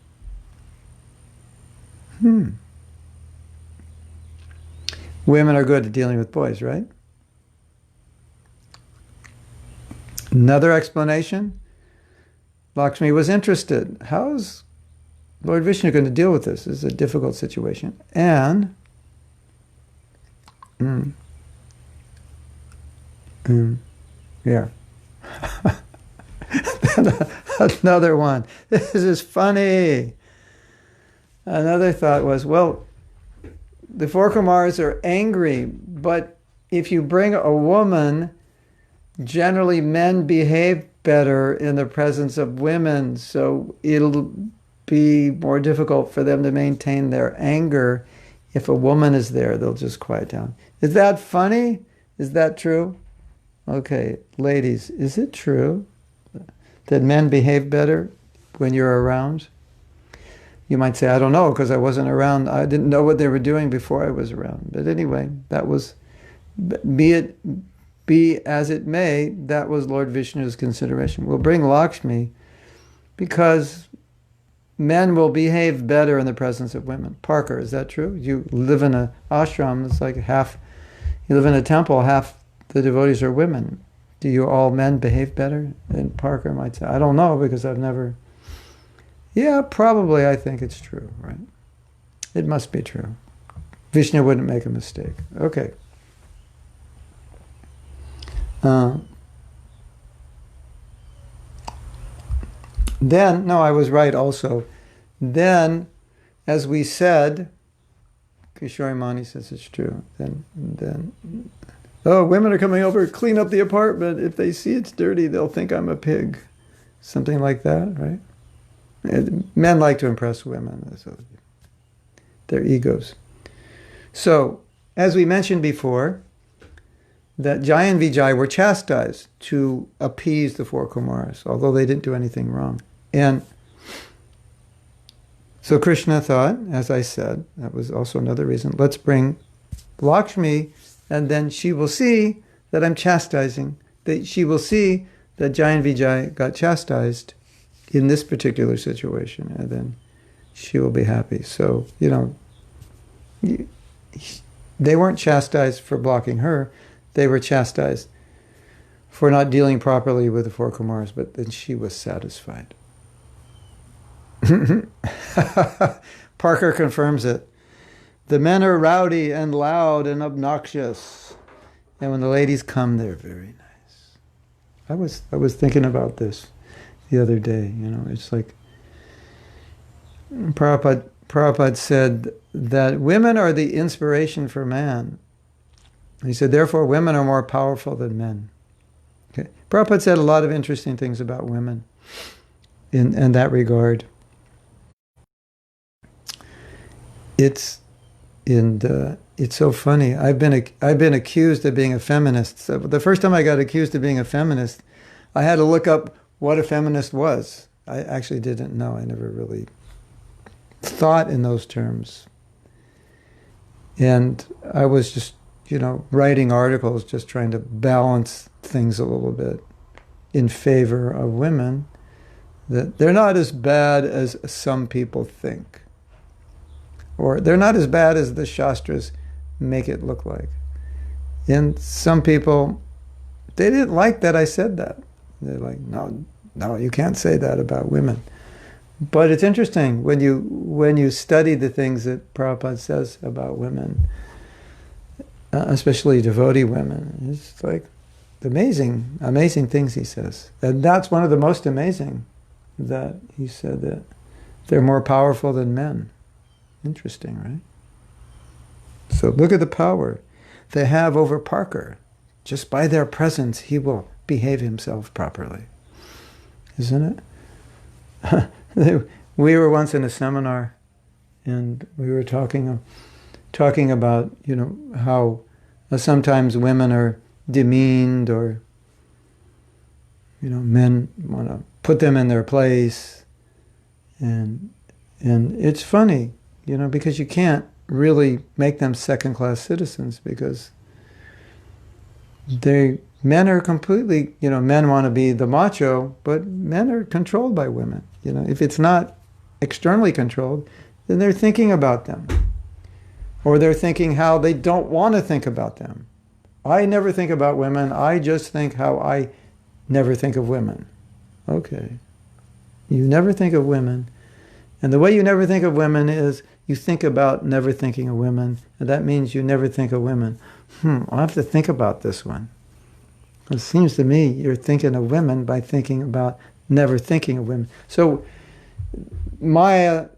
Women are good at dealing with boys, right? Another explanation, Lakshmi was interested. How is Lord Vishnu going to deal with this? This is a difficult situation. And yeah. Another one. This is funny. Another thought was, well, the four Kumars are angry, but if you bring a woman, generally men behave better in the presence of women, so it'll be more difficult for them to maintain their anger. If a woman is there, they'll just quiet down. Is that funny? Is that true? Okay, ladies, is it true that men behave better when you're around? You might say, I don't know, because I wasn't around. I didn't know what they were doing before I was around. But anyway, that was, be as it may, that was Lord Vishnu's consideration. We'll bring Lakshmi because men will behave better in the presence of women. Parker, is that true? You live in an ashram, it's like half, you live in a temple, half the devotees are women. Do you all men behave better? And Parker might say, I don't know because I've never... Yeah, probably I think it's true, right? It must be true. Vishnu wouldn't make a mistake. Okay. Then, no, I was right also. Then, as we said, Kishore Mani says it's true. Then, oh, women are coming over to clean up the apartment. If they see it's dirty, they'll think I'm a pig. Something like that, right? Men like to impress women. So their egos. So, as we mentioned before, that Jai and Vijay were chastised to appease the four Kumars, although they didn't do anything wrong. And so Krishna thought, as I said, that was also another reason, let's bring Lakshmi, and then she will see that I'm chastising. That she will see that Jai and Vijay got chastised in this particular situation, and then she will be happy. So, they weren't chastised for blocking her. They were chastised for not dealing properly with the four Kumars, but then she was satisfied. Parker confirms it. The men are rowdy and loud and obnoxious. And when the ladies come, they're very nice. I was thinking about this the other day. It's like Prabhupada said that women are the inspiration for man. He said, therefore, women are more powerful than men. Okay. Prabhupada said a lot of interesting things about women in that regard. It's so funny. I've been accused of being a feminist. So the first time I got accused of being a feminist, I had to look up what a feminist was. I actually didn't know. I never really thought in those terms. And I was just, writing articles, just trying to balance things a little bit in favor of women, that they're not as bad as some people think. Or they're not as bad as the Shastras make it look like. And some people, they didn't like that I said that. They're like, no, you can't say that about women. But it's interesting when you study the things that Prabhupada says about women, especially devotee women. It's like amazing things he says. And that's one of the most amazing, that he said that they're more powerful than men. Interesting, right? So look at the power they have over Parker. Just by their presence, he will behave himself properly. Isn't it? We were once in a seminar, and we were talking about, how sometimes women are demeaned, or, men want to put them in their place. And it's funny, because you can't really make them second-class citizens, because men are completely, men want to be the macho, but men are controlled by women. If it's not externally controlled, then they're thinking about them. Or they're thinking how they don't want to think about them. I never think about women. I just think how I never think of women. Okay. You never think of women. And the way you never think of women is you think about never thinking of women. And that means you never think of women. I'll have to think about this one. It seems to me you're thinking of women by thinking about never thinking of women. So Maya's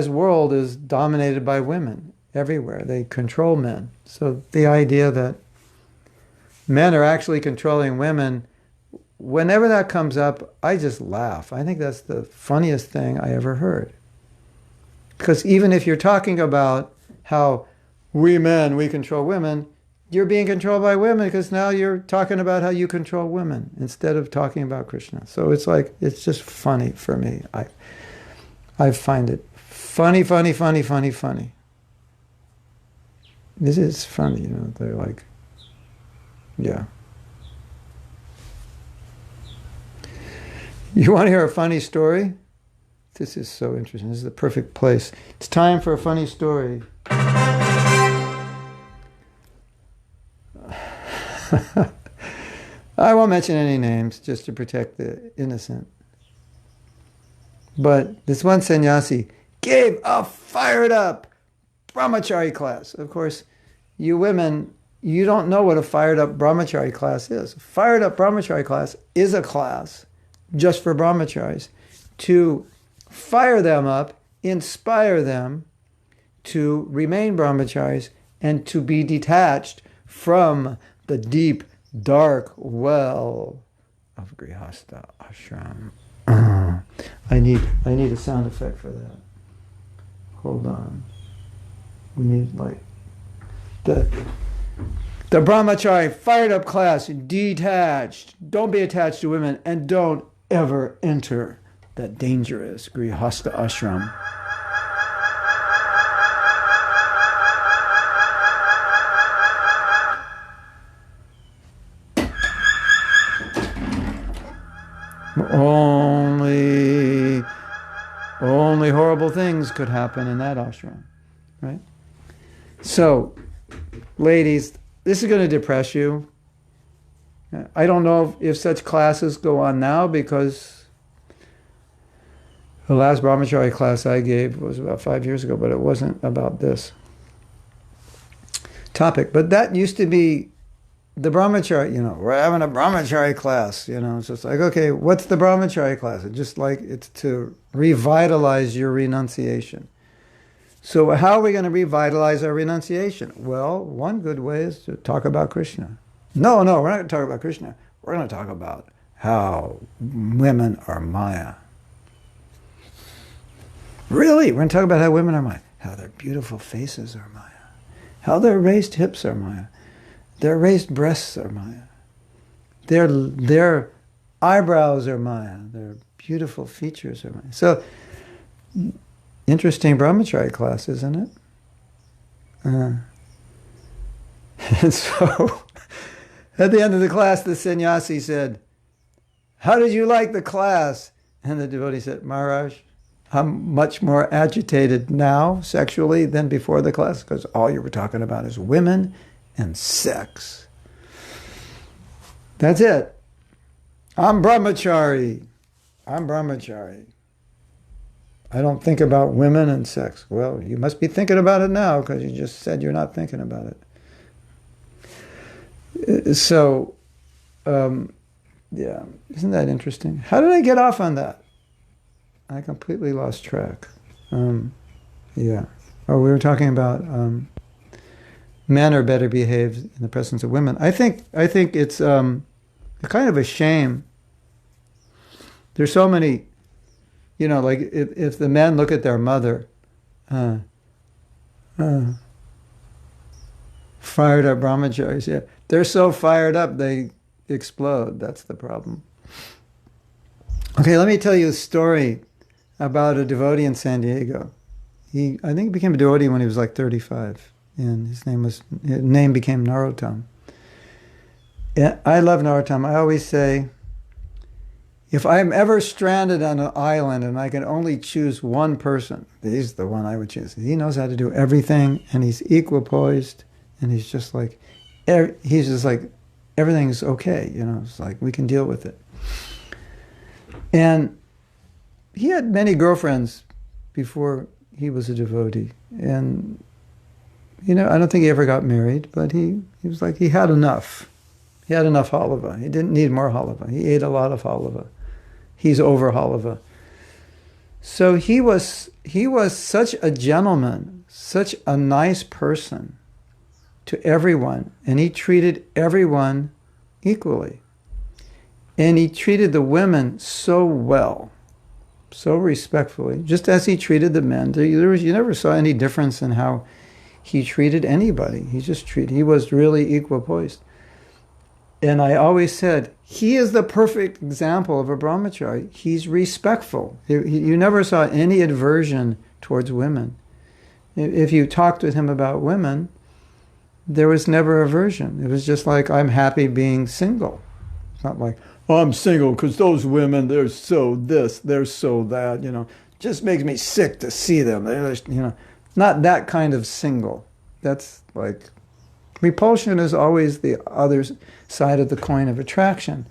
world is dominated by women everywhere. They control men. So the idea that men are actually controlling women, whenever that comes up, I just laugh. I think that's the funniest thing I ever heard. Because even if you're talking about how we men, we control women, you're being controlled by women because now you're talking about how you control women instead of talking about Krishna. So it's like, it's just funny for me. I find it funny. This is funny, you know, they're like, yeah. You want to hear a funny story? This is so interesting. This is the perfect place. It's time for a funny story. I won't mention any names just to protect the innocent. But this one sannyasi gave a fired up brahmachari class. Of course, you women, you don't know what a fired up brahmachari class is. A fired up brahmachari class is a class just for brahmacharis to fire them up, inspire them to remain brahmacharis and to be detached from the deep, dark well of grihastha ashram. I need a sound effect for that. Hold on. We need like the brahmachari fired up class, detached. Don't be attached to women and don't ever enter that dangerous grihastha ashram. Only horrible things could happen in that ashram, right? So, ladies, this is going to depress you. I don't know if such classes go on now because the last brahmachari class I gave was about 5 years ago, but it wasn't about this topic. But that used to be the brahmachari, you know, we're having a brahmachari class, you know, it's just like, okay, what's the brahmachari class? It's just like, it's to revitalize your renunciation. So how are we going to revitalize our renunciation? Well, one good way is to talk about Krishna. No, we're not going to talk about Krishna. We're going to talk about how women are Maya. Really? We're going to talk about how women are Maya. How their beautiful faces are Maya. How their raised hips are Maya. Their raised breasts are Maya. Their eyebrows are Maya. Their beautiful features are Maya. So, interesting brahmachari class, isn't it? And so, at the end of the class, the sannyasi said, "How did you like the class?" And the devotee said, "Maharaj, I'm much more agitated now sexually than before the class because all you were talking about is women and sex. That's it. I'm brahmachari. I don't think about women and sex." Well, you must be thinking about it now because you just said you're not thinking about it. So, yeah, isn't that interesting? How did I get off on that? I completely lost track. Yeah. Oh, we were talking about men are better behaved in the presence of women. I think it's kind of a shame. There's so many, you know, like if the men look at their mother, fired up brahmacharis, yeah, they're so fired up they explode. That's the problem. Okay, let me tell you a story about a devotee in San Diego. I think he became a devotee when he was like 35. And his name became Narottam. I love Narottam. I always say, if I'm ever stranded on an island and I can only choose one person, he's the one I would choose. He knows how to do everything, and he's equipoised, and he's just like everything's okay. You know, it's like we can deal with it. And he had many girlfriends before he was a devotee, and you know, I don't think he ever got married, but he was like, he had enough. He had enough halava. He didn't need more halava. He ate a lot of halava. He's over halava. So he was such a gentleman, such a nice person to everyone, and he treated everyone equally. And he treated the women so well, so respectfully, just as he treated the men. You never saw any difference in how he treated anybody. He was really equal poised. And I always said, he is the perfect example of a brahmachari. He's respectful. You never saw any aversion towards women. If you talked with him about women, there was never aversion. It was just like, I'm happy being single. It's not like, oh, I'm single because those women, they're so this, they're so that, just makes me sick to see them. Not that kind of single. That's like, repulsion is always the other side of the coin of attraction.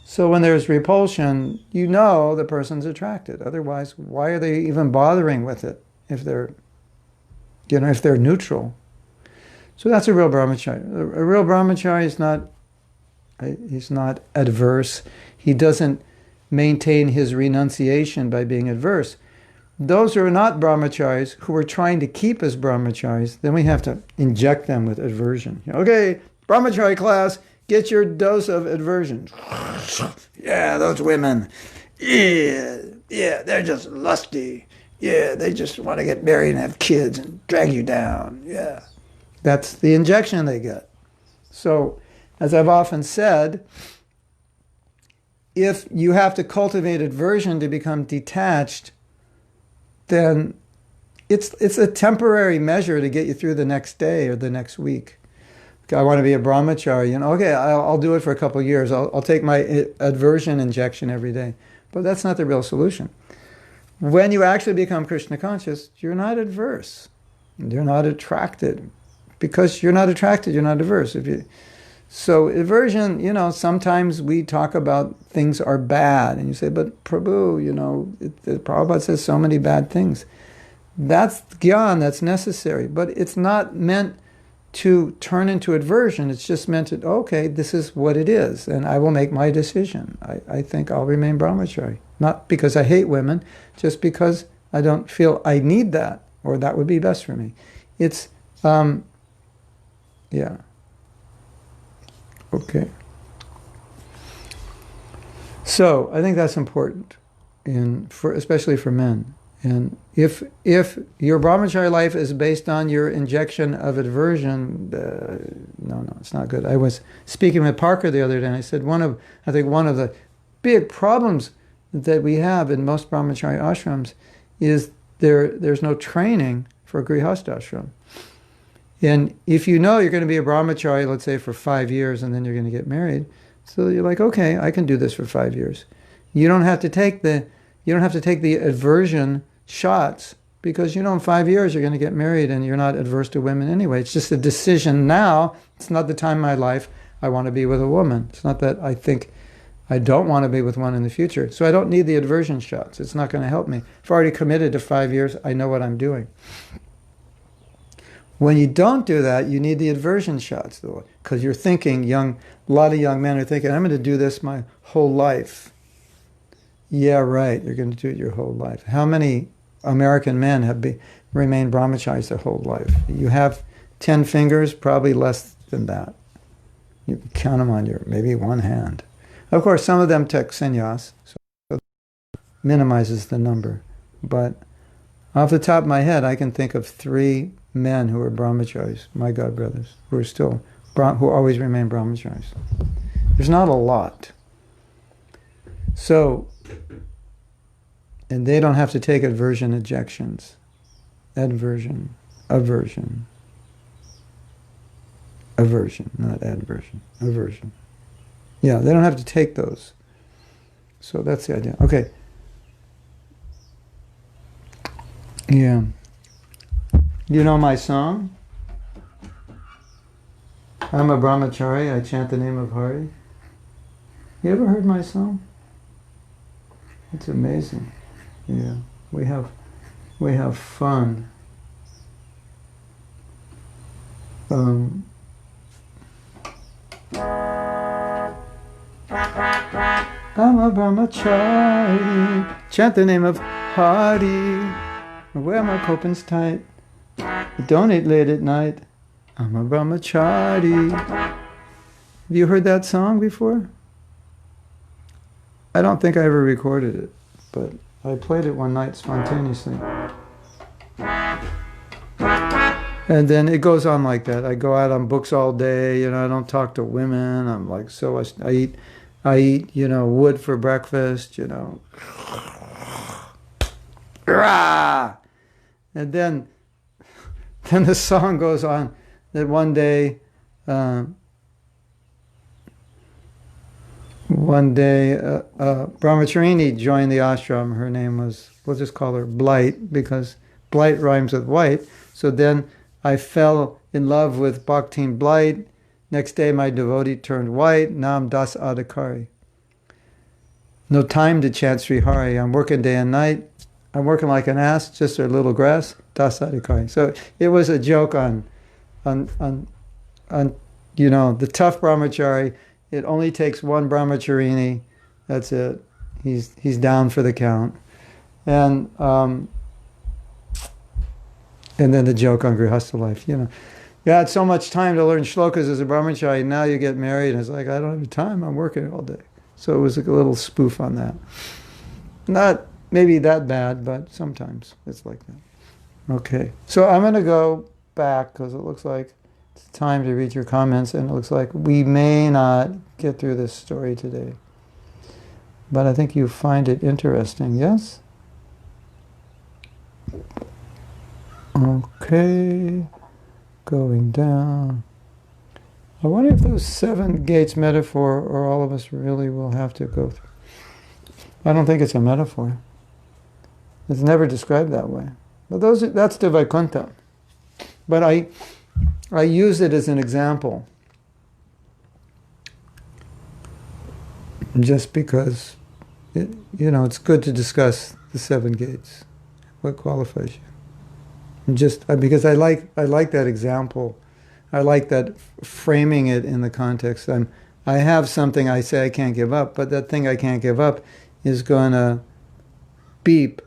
So when there's repulsion, the person's attracted. Otherwise, why are they even bothering with it if they're neutral? So that's a real brahmachari. A real brahmachari he's not adverse. He doesn't maintain his renunciation by being adverse. Those who are not brahmacharis, who are trying to keep as brahmacharis, then we have to inject them with aversion. Okay, brahmachari class, get your dose of aversion. Yeah, those women. Yeah, they're just lusty. Yeah, they just want to get married and have kids and drag you down. Yeah. That's the injection they get. So, as I've often said, if you have to cultivate aversion to become detached, then it's a temporary measure to get you through the next day or the next week. I want to be a brahmachari, okay, I'll do it for a couple of years. I'll take my aversion injection every day. But that's not the real solution. When you actually become Krishna conscious, you're not adverse. You're not attracted. Because you're not attracted, you're not averse. So aversion, sometimes we talk about things are bad. And you say, but Prabhu, the Prabhupada says so many bad things. That's gyan, that's necessary. But it's not meant to turn into aversion. It's just meant to, okay, this is what it is. And I will make my decision. I think I'll remain brahmachari. Not because I hate women, just because I don't feel I need that, or that would be best for me. It's, yeah. Okay. So I think that's important, especially for men. And if your brahmachari life is based on your injection of aversion, no, it's not good. I was speaking with Parker the other day, and I said one of the big problems that we have in most brahmachari ashrams is there's no training for a grihastha ashram. And if you're going to be a brahmachari, let's say for 5 years, and then you're going to get married, so you're like, okay, I can do this for 5 years. You don't have to take the aversion shots, because in 5 years you're going to get married and you're not adverse to women anyway. It's just a decision now. It's not the time in my life I want to be with a woman. It's not that I think I don't want to be with one in the future. So I don't need the aversion shots. It's not going to help me. If I've already committed to 5 years, I know what I'm doing. When you don't do that, you need the aversion shots, though, because you're thinking, a lot of young men are thinking, I'm going to do this my whole life. Yeah, right, you're going to do it your whole life. How many American men have remained brahmacharis their whole life? You have 10 fingers, probably less than that. You can count them on maybe one hand. Of course, some of them took sannyas, so it minimizes the number. But off the top of my head, I can think of 3 men who are brahmacharis, my godbrothers, who always remain brahmacharis. There's not a lot. So, and they don't have to take aversion injections. Aversion, not adversion, aversion. Yeah, they don't have to take those. So that's the idea. Okay. Yeah. You know my song? I'm a brahmachari, I chant the name of Hari. You ever heard my song? It's amazing. Yeah. We have fun. I'm a brahmachari. Chant the name of Hari. I wear my copings tight. I don't eat late at night. I'm a brahmachari. Have you heard that song before? I don't think I ever recorded it, but I played it one night spontaneously. And then it goes on like that. I go out on books all day, I don't talk to women. I'm like, I eat, wood for breakfast, Rah! And then the song goes on that one day, Brahmacharini joined the ashram. Her name was, we'll just call her Blight, because Blight rhymes with white. So then I fell in love with Bhaktin Blight. Next day my devotee turned white. Now I'm Das Adhikari. No time to chant Sri Hari. I'm working day and night. I'm working like an ass, just a little grass. Das Adhikari. So it was a joke on the tough brahmachari. It only takes one brahmacharini. That's it. He's down for the count. And then the joke on Grihastha life. You had so much time to learn shlokas as a brahmachari. Now you get married and it's like, I don't have time. I'm working all day. So it was a little spoof on that. Not maybe that bad, but sometimes it's like that. Okay. So I'm going to go back because it looks like it's time to read your comments, and it looks like we may not get through this story today. But I think you find it interesting, yes? Okay. Going down. I wonder if those 7 gates metaphor or all of us really will have to go through. I don't think it's a metaphor. It's never described that way. But that's the Vaikuntha. But I use it as an example just because it's good to discuss the 7 gates. What qualifies you? Because I like that example. I like that framing it in the context. I have something I say I can't give up, but that thing I can't give up is going to beep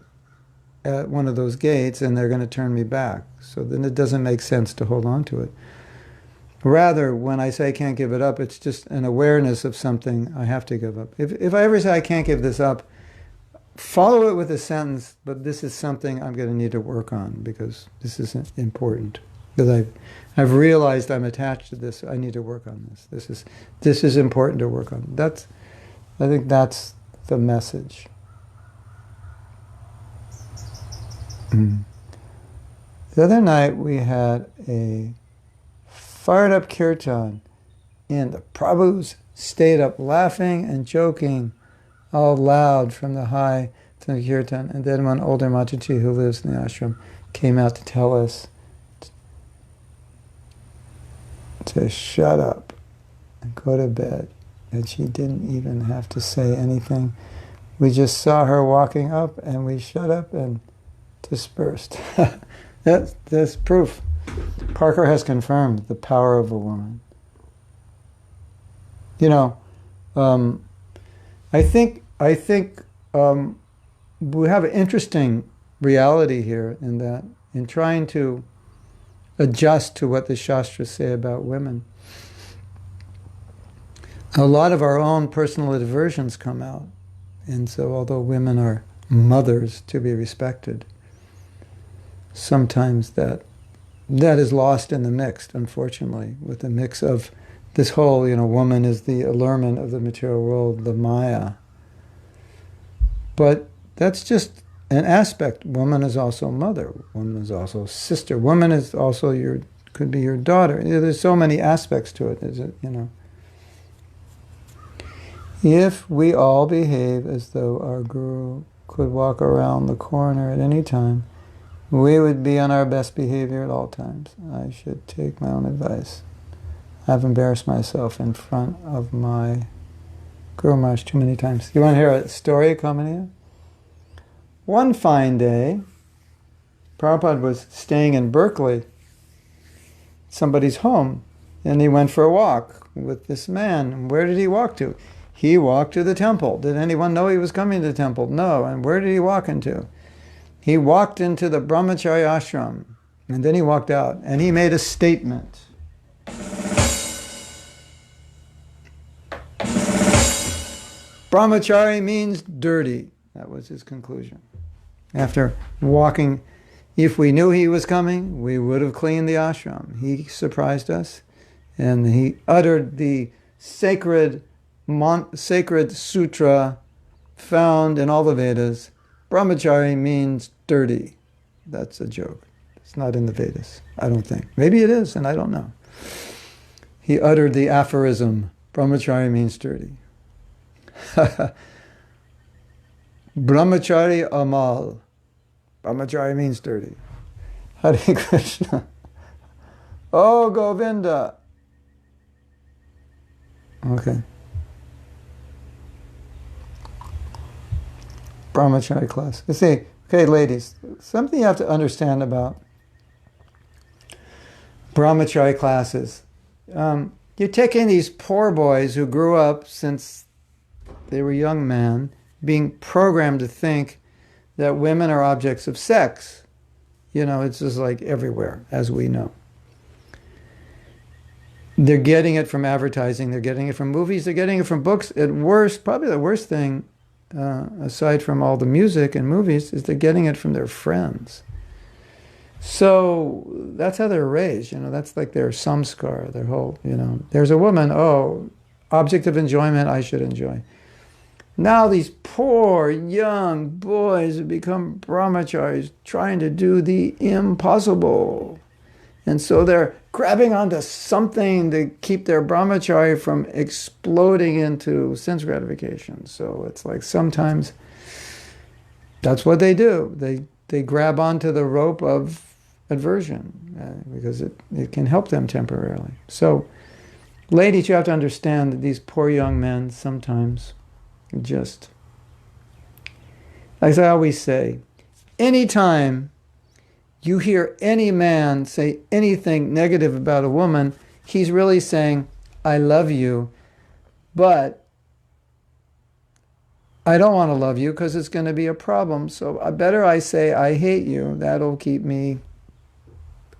at one of those gates and they're going to turn me back. So then it doesn't make sense to hold on to it. Rather, when I say I can't give it up, it's just an awareness of something I have to give up. If I ever say I can't give this up, follow it with a sentence, but this is something I'm going to need to work on because this is important. Because I've realized I'm attached to this. I need to work on this. This is important to work on. I think that's the message. The other night we had a fired up kirtan, and the Prabhus stayed up laughing and joking all loud from the high to the kirtan. And then one older Mataji who lives in the ashram came out to tell us to shut up and go to bed. And she didn't even have to say anything. We just saw her walking up and we shut up and dispersed. That's proof. Parker has confirmed the power of a woman. I think we have an interesting reality here in that, in trying to adjust to what the Shastras say about women, a lot of our own personal aversions come out. And so although women are mothers to be respected, sometimes that is lost in the mix, unfortunately, with the mix of this whole, woman is the allurement of the material world, the Maya. But that's just an aspect. Woman is also mother. Woman is also sister. Woman is also could be your daughter. There's so many aspects to it, If we all behave as though our guru could walk around the corner at any time, we would be on our best behavior at all times. I should take my own advice. I've embarrassed myself in front of my Guru Maharaj too many times. You want to hear a story, Kamaniya? One fine day, Prabhupada was staying in Berkeley, somebody's home, and he went for a walk with this man. And where did he walk to? He walked to the temple. Did anyone know he was coming to the temple? No. And where did he walk into? He walked into the brahmachari ashram. And then he walked out. And he made a statement. Brahmachari means dirty. That was his conclusion. After walking, if we knew he was coming, we would have cleaned the ashram. He surprised us. And he uttered the sacred sutra found in all the Vedas. Brahmachari means dirty. That's a joke. It's not in the Vedas, I don't think. Maybe it is, and I don't know. He uttered the aphorism, Brahmachari means dirty. Brahmachari amal. Brahmachari means dirty. Hare Krishna. Oh, Govinda. Okay. Brahmachari class. You see, okay, ladies, something you have to understand about Brahmachari classes. You're taking these poor boys who grew up since they were young men, being programmed to think that women are objects of sex. You know, it's just like everywhere, as we know. They're getting it from advertising, they're getting it from movies, they're getting it from books. At worst, probably the worst thing, aside from all the music and movies, is they're getting it from their friends. So that's how they're raised, you know, that's like their samskar, their whole, you know, there's a woman, oh, object of enjoyment, I should enjoy. Now these poor young boys have become brahmacharis trying to do the impossible. And so they're grabbing onto something to keep their brahmachari from exploding into sense gratification. So it's like sometimes that's what they do. They grab onto the rope of aversion because it can help them temporarily. So ladies, you have to understand that these poor young men sometimes just, as I always say, anytime you hear any man say anything negative about a woman, he's really saying, I love you, but I don't want to love you because it's going to be a problem. So better I say, I hate you. That'll keep me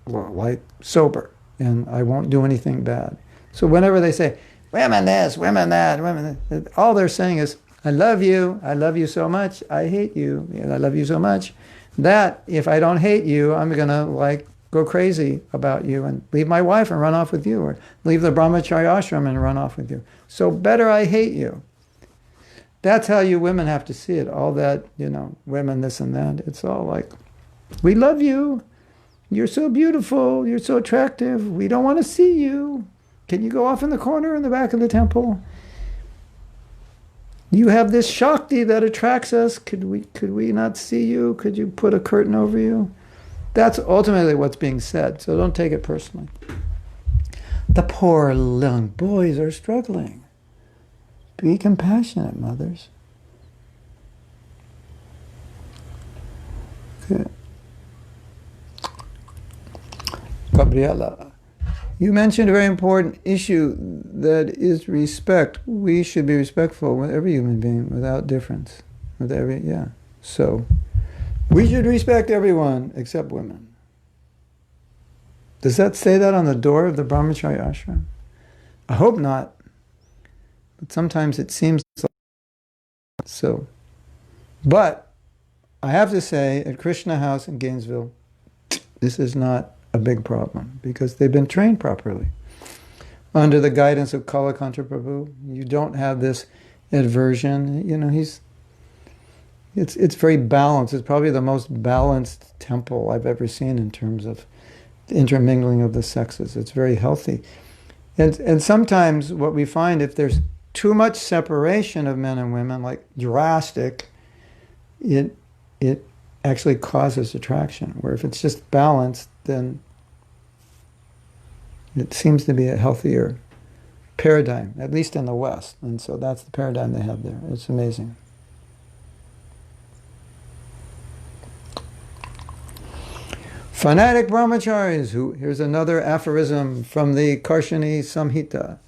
like sober and I won't do anything bad. So whenever they say, women this, women that, women that, all they're saying is, I love you so much, I hate you, I love you so much. That, if I don't hate you, I'm going to like go crazy about you and leave my wife and run off with you, or leave the brahmachari ashram and run off with you. So better I hate you. That's how you women have to see it. All that, you know, women this and that. It's all like, we love you. You're so beautiful. You're so attractive. We don't want to see you. Can you go off in the corner in the back of the temple? You have this Shakti that attracts us. Could we not see you? Could you put a curtain over you? That's ultimately what's being said, so don't take it personally. The poor young boys are struggling. Be compassionate, mothers. Okay. Gabriela, you mentioned a very important issue that is respect. We should be respectful with every human being without difference. So we should respect everyone except women. Does that say that on the door of the brahmachari ashram? I hope not. But sometimes it seems so. But I have to say, at Krishna House in Gainesville, this is not a big problem because they've been trained properly. Under the guidance of Alachua Prabhu, you don't have this aversion. You know, it's very balanced. It's probably the most balanced temple I've ever seen in terms of the intermingling of the sexes. It's very healthy. And sometimes what we find, if there's too much separation of men and women, like drastic, it actually causes attraction. Where if it's just balanced, then it seems to be a healthier paradigm, at least in the West. And so that's the paradigm they have there. It's amazing. Fanatic brahmacharis, here's another aphorism from the Karshani Samhita.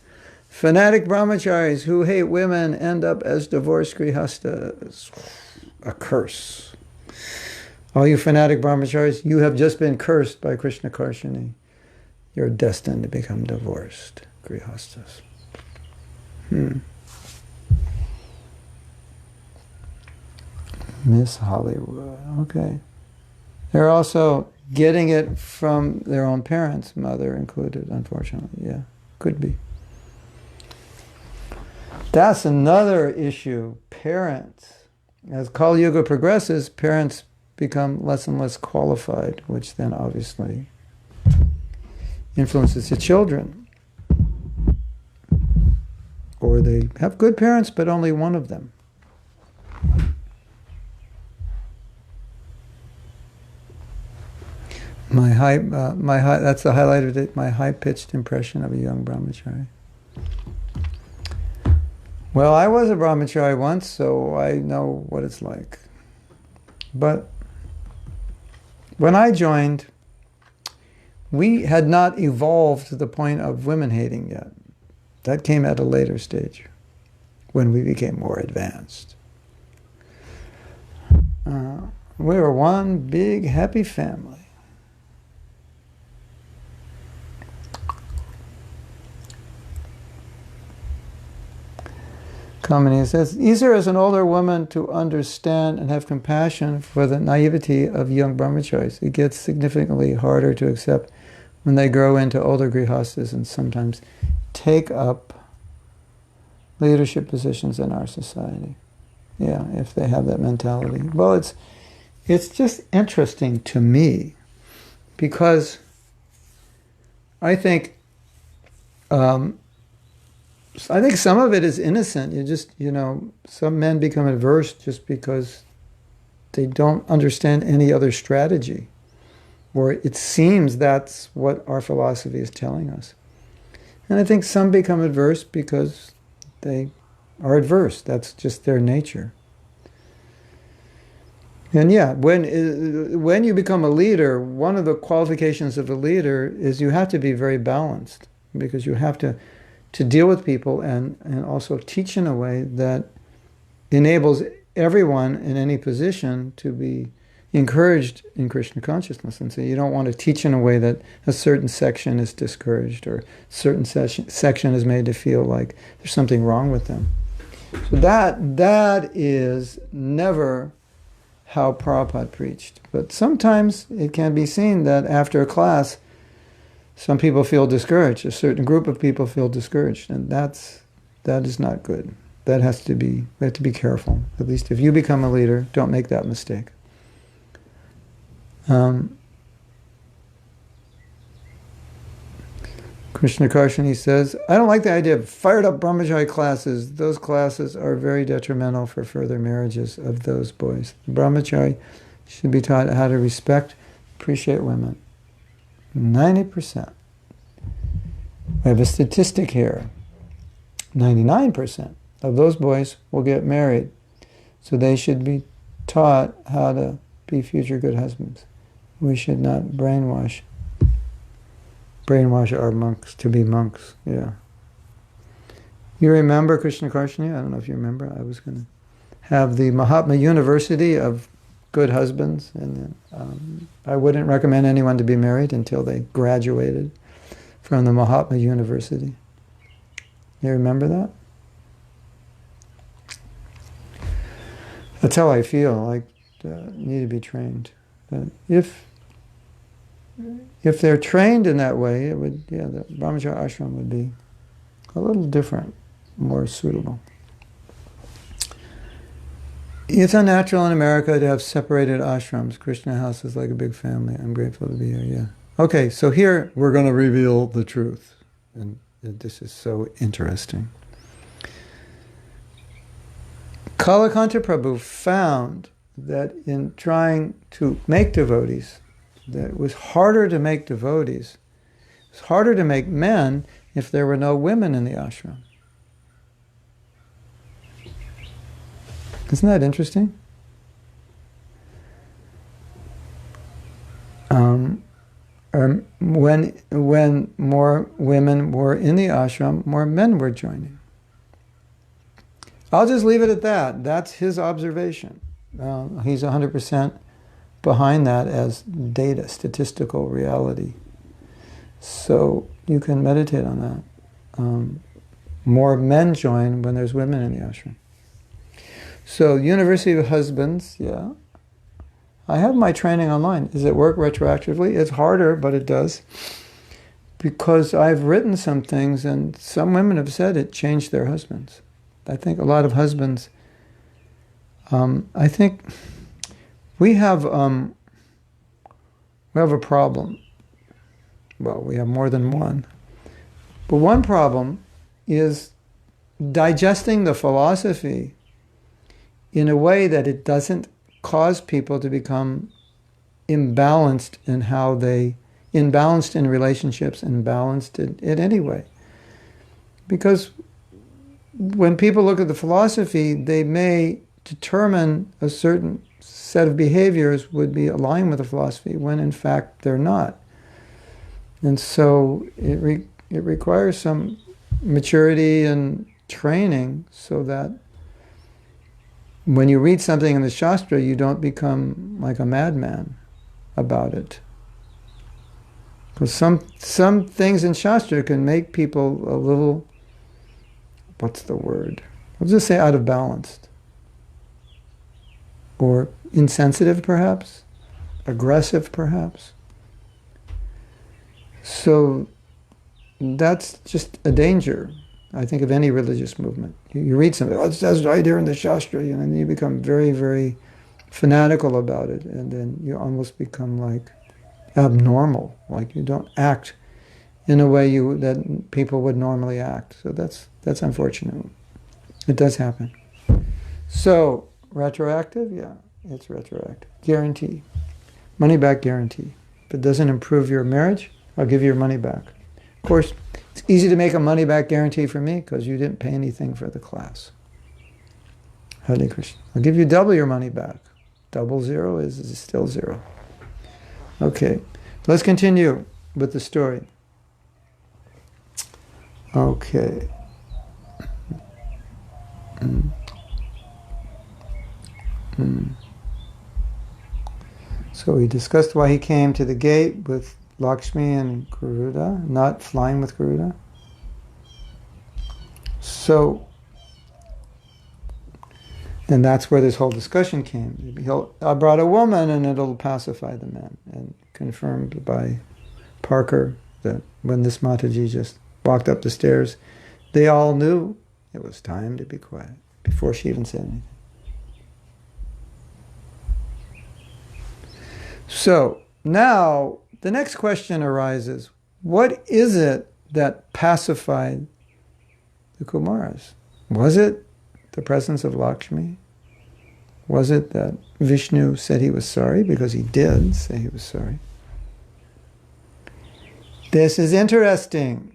Fanatic brahmacharis who hate women end up as divorced grihastas. A curse. All you fanatic brahmacharis, you have just been cursed by Krishna Karshini. You're destined to become divorced grihastas. Miss Hollywood. Okay. They're also getting it from their own parents, mother included, unfortunately. Yeah, could be. That's another issue. Parents. As Kali Yuga progresses, parents become less and less qualified, which then obviously influences the children. Or they have good parents, but only one of them. That's the highlight of it, my high-pitched impression of a young brahmachari. Well, I was a brahmachari once, so I know what it's like. But when I joined, we had not evolved to the point of women hating yet. That came at a later stage, when we became more advanced. We were one big happy family. Kamini says, easier as an older woman to understand and have compassion for the naivety of young brahmacharis. It gets significantly harder to accept when they grow into older grihastas and sometimes take up leadership positions in our society. Yeah, if they have that mentality. Well, it's just interesting to me because I think some of it is innocent. Some men become adverse just because they don't understand any other strategy. Or it seems that's what our philosophy is telling us. And I think some become adverse because they are adverse. That's just their nature. And yeah, when you become a leader, one of the qualifications of a leader is you have to be very balanced, because you have to deal with people and also teach in a way that enables everyone in any position to be encouraged in Krishna consciousness. And so you don't want to teach in a way that a certain section is discouraged or a certain section is made to feel like there's something wrong with them. So that is never how Prabhupada preached. But sometimes it can be seen that after a class, some people feel discouraged. A certain group of people feel discouraged, and that is not good. We have to be careful. At least if you become a leader, don't make that mistake. Krishna Karshini says, I don't like the idea of fired up brahmachari classes. Those classes are very detrimental for further marriages of those boys. Brahmachari should be taught how to respect, appreciate women. 90%. We have a statistic here. 99% of those boys will get married. So they should be taught how to be future good husbands. We should not brainwash our monks to be monks. Yeah. You remember Krishna Karshini? I don't know if you remember. I was going to have the Mahatma University of good husbands, and I wouldn't recommend anyone to be married until they graduated from the Mahatma University. You remember that? That's how I feel. Like need to be trained. But if they're trained in that way, the Brahmacharya ashram would be a little different, more suitable. It's unnatural in America to have separated ashrams. Krishna House is like a big family. I'm grateful to be here, yeah. Okay, so here we're going to reveal the truth. And this is so interesting. Kalakanta Prabhu found that in trying to make devotees, that it was harder to make devotees. It was harder to make men if there were no women in the ashram. Isn't that when more women were in the ashram, more men were joining. I'll just leave it at that. That's his observation. He's 100% behind that as data, statistical reality. So you can meditate on that. More men join when there's women in the ashram. So University of Husbands, yeah. I have my training online. Does it work retroactively? It's harder, but it does. Because I've written some things and some women have said it changed their husbands. I think a lot of husbands, I think we have a problem. Well, we have more than one. But one problem is digesting the philosophy in a way that it doesn't cause people to become imbalanced in relationships, imbalanced in any way. Because when people look at the philosophy, they may determine a certain set of behaviors would be aligned with the philosophy, when in fact they're not. And so it requires some maturity and training so that when you read something in the Shastra, you don't become like a madman about it. Because some things in Shastra can make people a little, what's the word? I'll just say out of balance. Or insensitive, perhaps. Aggressive, perhaps. So that's just a danger, I think, of any religious movement. You read something, it says right here in the Shastra, and then you become very, very fanatical about it, and then you almost become like abnormal, like you don't act in a way that people would normally act. So that's unfortunate. It does happen. So, retroactive? Yeah, it's retroactive. Guarantee. Money back guarantee. If it doesn't improve your marriage, I'll give you your money back. Of course, it's easy to make a money back guarantee for me because you didn't pay anything for the class. Hare Krishna. I'll give you double your money back. Double zero is still zero. Okay, let's continue with the story. Okay. So we discussed why he came to the gate with Lakshmi and Garuda, not flying with Garuda. So, and that's where this whole discussion came. I brought a woman and it'll pacify the men. And confirmed by Parker that when this Mataji just walked up the stairs, they all knew it was time to be quiet before she even said anything. So now the next question arises, what is it that pacified the Kumaras? Was it the presence of Lakshmi? Was it that Vishnu said he was sorry? Because he did say he was sorry. This is interesting.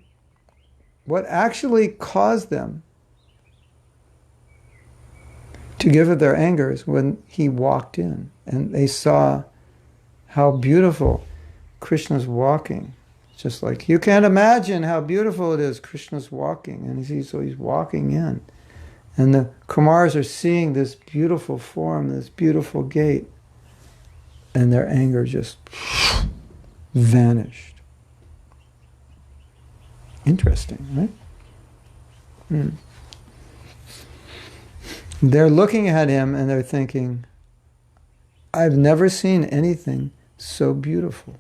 What actually caused them to give up their anger is when he walked in and they saw how beautiful Krishna's walking. Just like, you can't imagine how beautiful it is. Krishna's walking. And he's walking in. And the Kumars are seeing this beautiful form, this beautiful gait. And their anger just vanished. Interesting, right? They're looking at him and they're thinking, I've never seen anything so beautiful,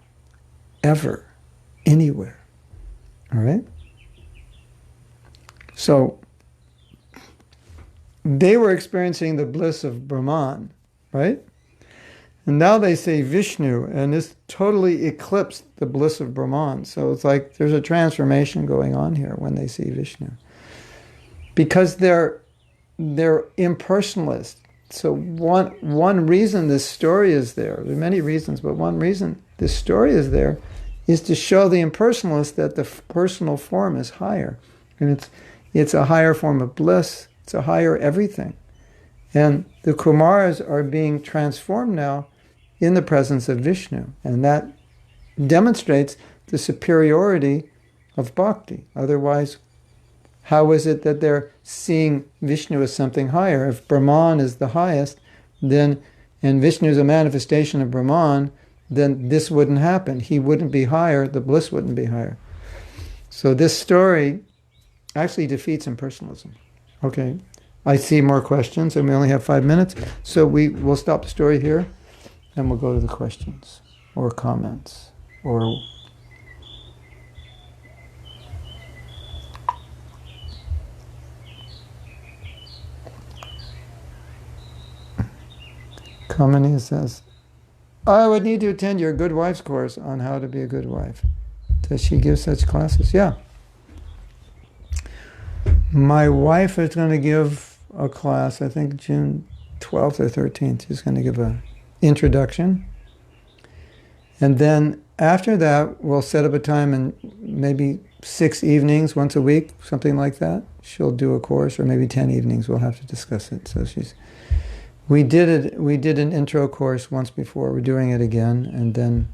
ever, anywhere. All right? So, they were experiencing the bliss of Brahman, right? And now they say Vishnu, and this totally eclipsed the bliss of Brahman. So it's like there's a transformation going on here when they see Vishnu. Because they're impersonalist. So one reason this story is there are many reasons, but one reason this story is there is to show the impersonalist that the personal form is higher. And it's a higher form of bliss. It's a higher everything. And the Kumars are being transformed now in the presence of Vishnu. And that demonstrates the superiority of bhakti. Otherwise, how is it that they're seeing Vishnu as something higher? If Brahman is the highest, then, and Vishnu is a manifestation of Brahman, then this wouldn't happen. He wouldn't be higher, the bliss wouldn't be higher. So this story actually defeats impersonalism. Okay, I see more questions, and we only have 5 minutes, so we'll stop the story here, and we'll go to the questions, or comments, or... Kamini says, I would need to attend your good wife's course on how to be a good wife. Does she give such classes? Yeah. My wife is going to give a class, I think June 12th or 13th. She's going to give an introduction. And then after that, we'll set up a time in maybe 6 evenings, once a week, something like that. She'll do a course, or maybe 10 evenings. We'll have to discuss it. So we did an intro course once before. We're doing it again, and then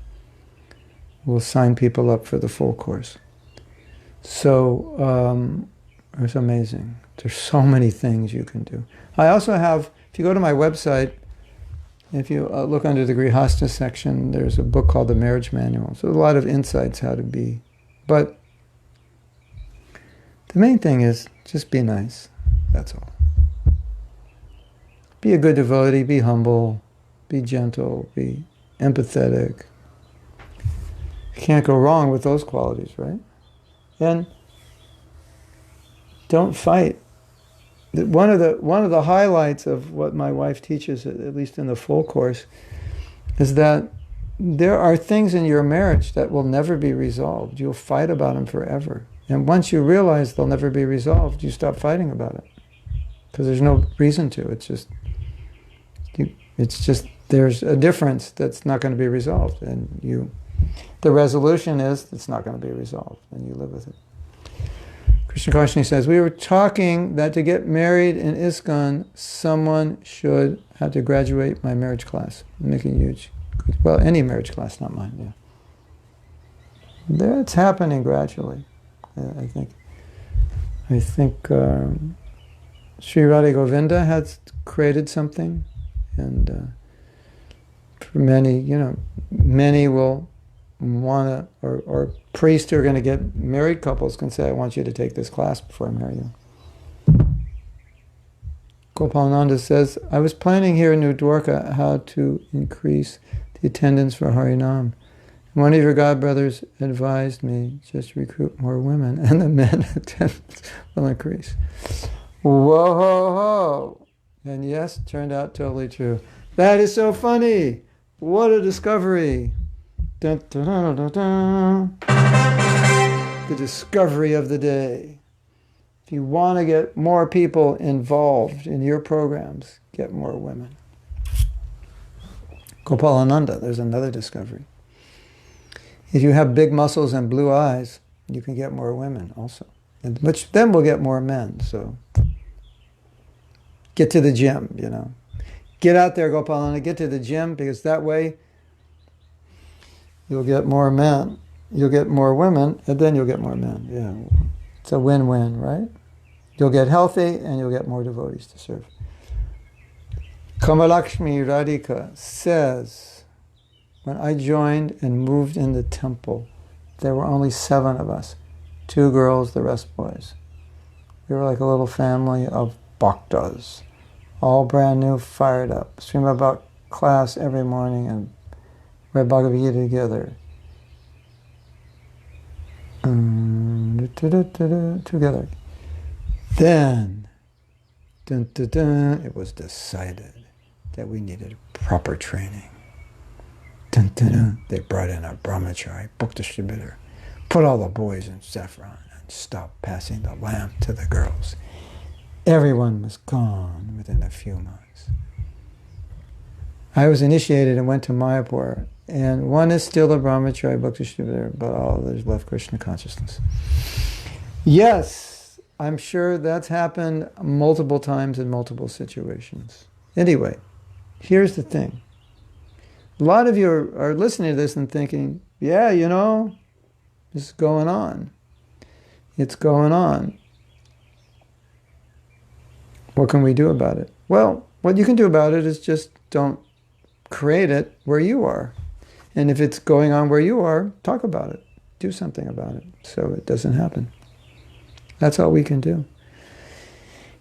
we'll sign people up for the full course. So it's amazing. There's so many things you can do. I also have, if you go to my website, if you look under the Grihasta section, there's a book called The Marriage Manual. So a lot of insights how to be. But the main thing is just be nice. That's all. Be a good devotee, be humble, be gentle, be empathetic. You can't go wrong with those qualities, right? And don't fight. One of the highlights of what my wife teaches, at least in the full course, is that there are things in your marriage that will never be resolved. You'll fight about them forever. And once you realize they'll never be resolved, you stop fighting about it. Because there's no reason to. It's just there's a difference that's not going to be resolved. And the resolution is it's not going to be resolved. And you live with it. Krishna Kaushini says, we were talking that to get married in ISKCON, someone should have to graduate my marriage class. Making huge, well, any marriage class, not mine, yeah. That's happening gradually, I think. Sri Radha Govinda has created something, and for many, many will want to, or priests who are going to get married couples can say, I want you to take this class before I marry you. Gopalananda says, I was planning here in New Dwarka how to increase the attendance for Harinam. One of your godbrothers advised me just recruit more women and the men attendance will increase. Whoa, ho, ho. And yes, turned out totally true. That is so funny. What a discovery. Dun, dun, dun, dun, dun. The discovery of the day. If you want to get more people involved in your programs, get more women. Gopalananda, there's another discovery. If you have big muscles and blue eyes, you can get more women also. Which then will get more men, so get to the gym, Get out there, Gopalananda, get to the gym, because that way you'll get more men, you'll get more women, and then you'll get more men. Yeah, it's a win-win, right? You'll get healthy, and you'll get more devotees to serve. Kamalakshmi Radhika says, when I joined and moved in the temple, there were only 7 of us. 2 girls, the rest boys. We were like a little family of bhaktas, all brand new, fired up. Stream about class every morning and read Bhagavad Gita together. Together. Then, it was decided that we needed proper training. They brought in a brahmachari, book distributor, put all the boys in saffron, and stopped passing the lamp to the girls. Everyone was gone within a few months. I was initiated and went to Mayapur, and one is still a brahmachari, book distributor, but all others left Krishna consciousness. Yes, I'm sure that's happened multiple times in multiple situations. Anyway, here's the thing. A lot of you are listening to this and thinking, Yeah, you know, this is going on. It's going on. What can we do about it? Well, what you can do about it is just don't create it where you are. And if it's going on where you are, talk about it. Do something about it so it doesn't happen. That's all we can do.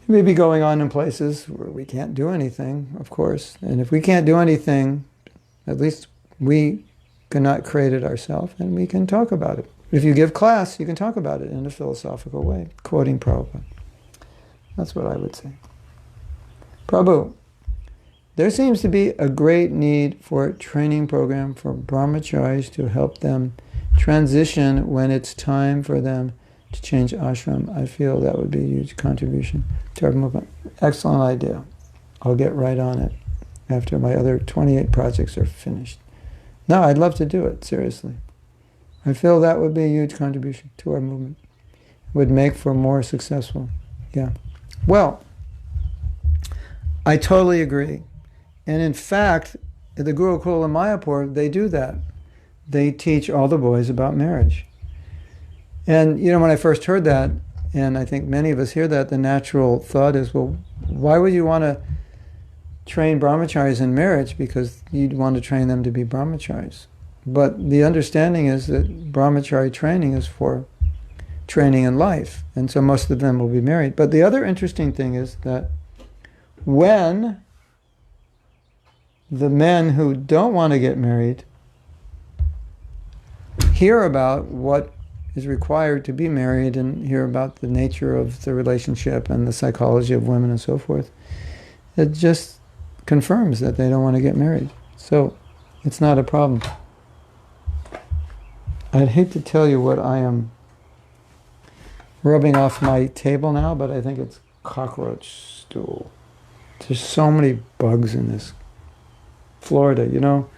It may be going on in places where we can't do anything, of course. And if we can't do anything, at least we cannot create it ourselves, and we can talk about it. If you give class, you can talk about it in a philosophical way, quoting Prabhupada. That's what I would say. Prabhu, there seems to be a great need for a training program for brahmacharis to help them transition when it's time for them to change ashram. I feel that would be a huge contribution to our movement. Excellent idea. I'll get right on it after my other 28 projects are finished. No, I'd love to do it, seriously. I feel that would be a huge contribution to our movement. It would make for more successful. Yeah. Well, I totally agree. And in fact, at the Gurukul in Mayapur, they do that. They teach all the boys about marriage. And, you know, when I first heard that, and I think many of us hear that, the natural thought is, well, why would you want to train brahmacharis in marriage? Because you'd want to train them to be brahmacharis. But the understanding is that brahmachari training is for training in life. And so most of them will be married. But the other interesting thing is that when the men who don't want to get married hear about what is required to be married and hear about the nature of the relationship and the psychology of women and so forth, it just confirms that they don't want to get married. So it's not a problem. I'd hate to tell you what I am rubbing off my table now, but I think it's cockroach stool. There's so many bugs in this Florida, you know.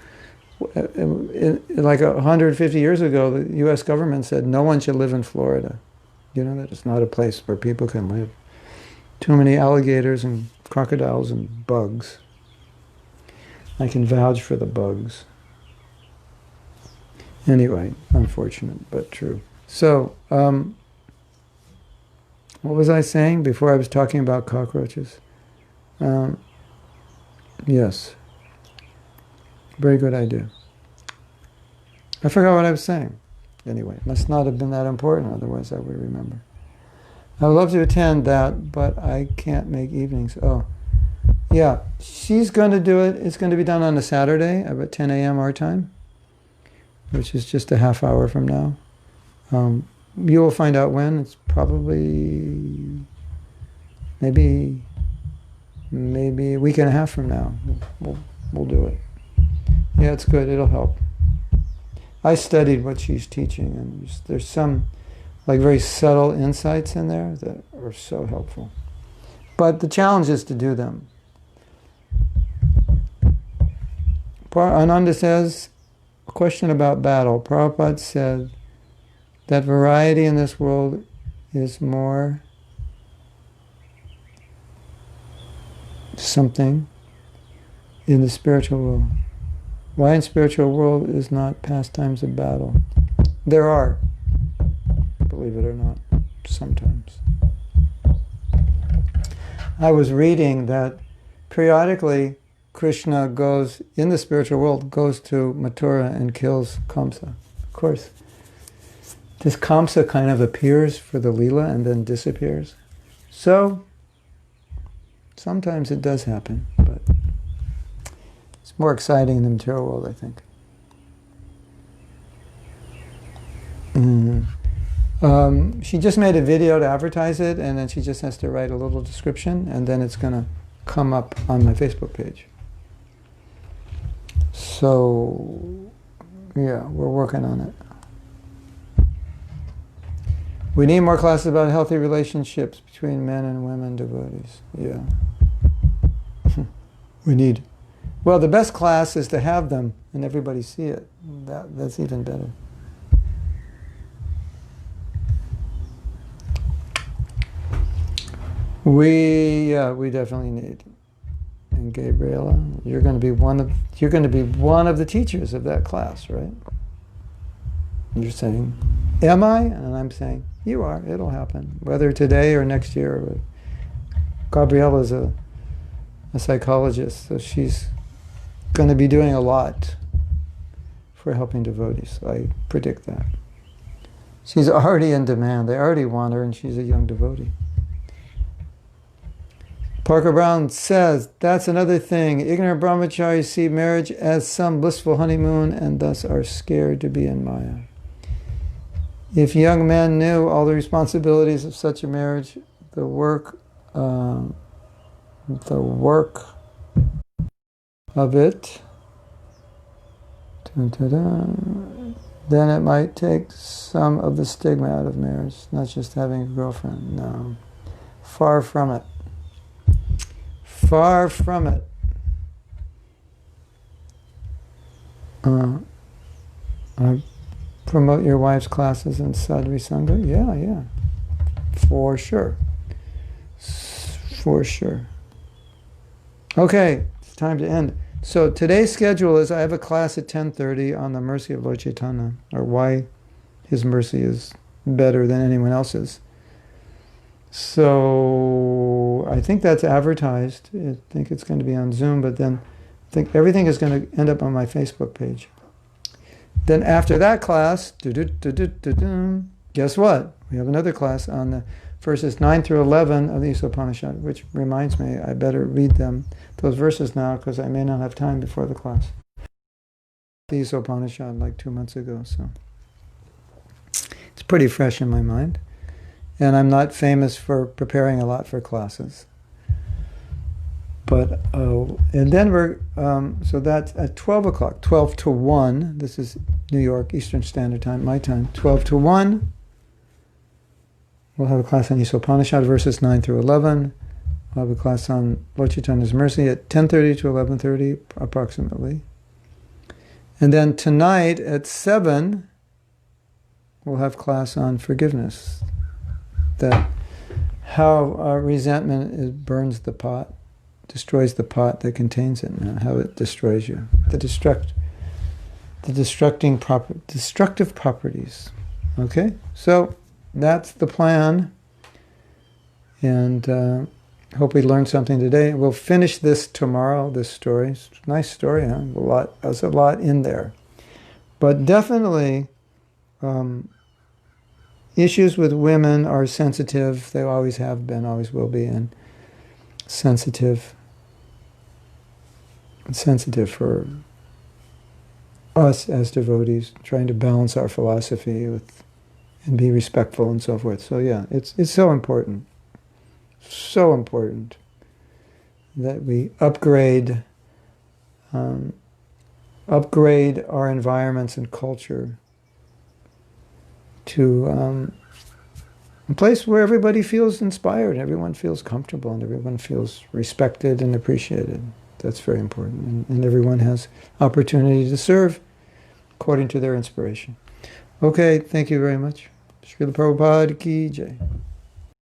Like 150 years ago, the U.S. government said no one should live in Florida. You know, that it's not a place where people can live. Too many alligators and crocodiles and bugs. I can vouch for the bugs. Anyway, unfortunate, but true. So, what was I saying before I was talking about cockroaches? Yes. Very good idea. I forgot what I was saying. Anyway, it must not have been that important, otherwise I would remember. I would love to attend that, but I can't make evenings. Oh, yeah, she's going to do it. It's going to be done on a Saturday about 10 a.m. our time, which is just a half hour from now. You will find out when. It's probably maybe a week and a half from now. We'll do it. Yeah, it's good. It'll help. I studied what she's teaching, and there's some like very subtle insights in there that are so helpful. But the challenge is to do them. Ananda says, a question about battle. Prabhupada said that variety in this world is more something in the spiritual world. Why in spiritual world is not pastimes of battle? There are, believe it or not, sometimes. I was reading that periodically Krishna goes, in the spiritual world, goes to Mathura and kills Kamsa. Of course, this Kamsa kind of appears for the Leela and then disappears. So, sometimes it does happen, but it's more exciting in the material world, I think. She just made a video to advertise it, and then she just has to write a little description, and then it's going to come up on my Facebook page. So, yeah, we're working on it. We need more classes about healthy relationships between men and women devotees. Yeah. We need. Well, the best class is to have them and everybody see it. That's even better. We definitely need. And Gabriela, you're going to be one of the teachers of that class, right? You're saying, am I? And I'm saying, you are. It'll happen. Whether today or next year. Gabrielle is a psychologist, so she's going to be doing a lot for helping devotees. I predict that. She's already in demand. They already want her, and she's a young devotee. Parker Brown says, that's another thing. Ignorant brahmacharis see marriage as some blissful honeymoon and thus are scared to be in Maya. If young men knew all the responsibilities of such a marriage, the work of it, then it might take some of the stigma out of marriage, not just having a girlfriend. No, far from it. Far from it. Promote your wife's classes in Sadhvi Sangha? Yeah. For sure. For sure. Okay, it's time to end. So today's schedule is I have a class at 10:30 on the mercy of Lord Chaitanya, or why his mercy is better than anyone else's. So I think that's advertised. I think it's going to be on Zoom, but then I think everything is going to end up on my Facebook page. Then after that class, guess what? We have another class on the verses 9 through 11 of the Upanishad, which reminds me I better read those verses now, because I may not have time before the class. The Upanishad like 2 months ago, so it's pretty fresh in my mind. And I'm not famous for preparing a lot for classes. But, and then so that's at 12 o'clock, 12 to 1, this is New York, Eastern Standard Time, my time, 12 to 1, we'll have a class on Upanishad, verses 9 through 11. We'll have a class on Lord Chaitanya's mercy at 10:30 to 11:30, approximately. And then tonight at 7, we'll have class on forgiveness. That how resentment burns the pot, destroys the pot that contains it, and how it destroys you. The destructive properties. Okay? So that's the plan. And hope we learned something today. We'll finish this tomorrow, this story. It's a nice story, huh? There's a lot in there. But definitely, issues with women are sensitive. They always have been, always will be, and sensitive. It's sensitive for us as devotees, trying to balance our philosophy and be respectful and so forth. So yeah, it's so important. So important that we upgrade our environments and culture to a place where everybody feels inspired, everyone feels comfortable, and everyone feels respected and appreciated. That's very important. And everyone has opportunity to serve according to their inspiration. Okay, thank you very much. Srila Prabhupada ki jai.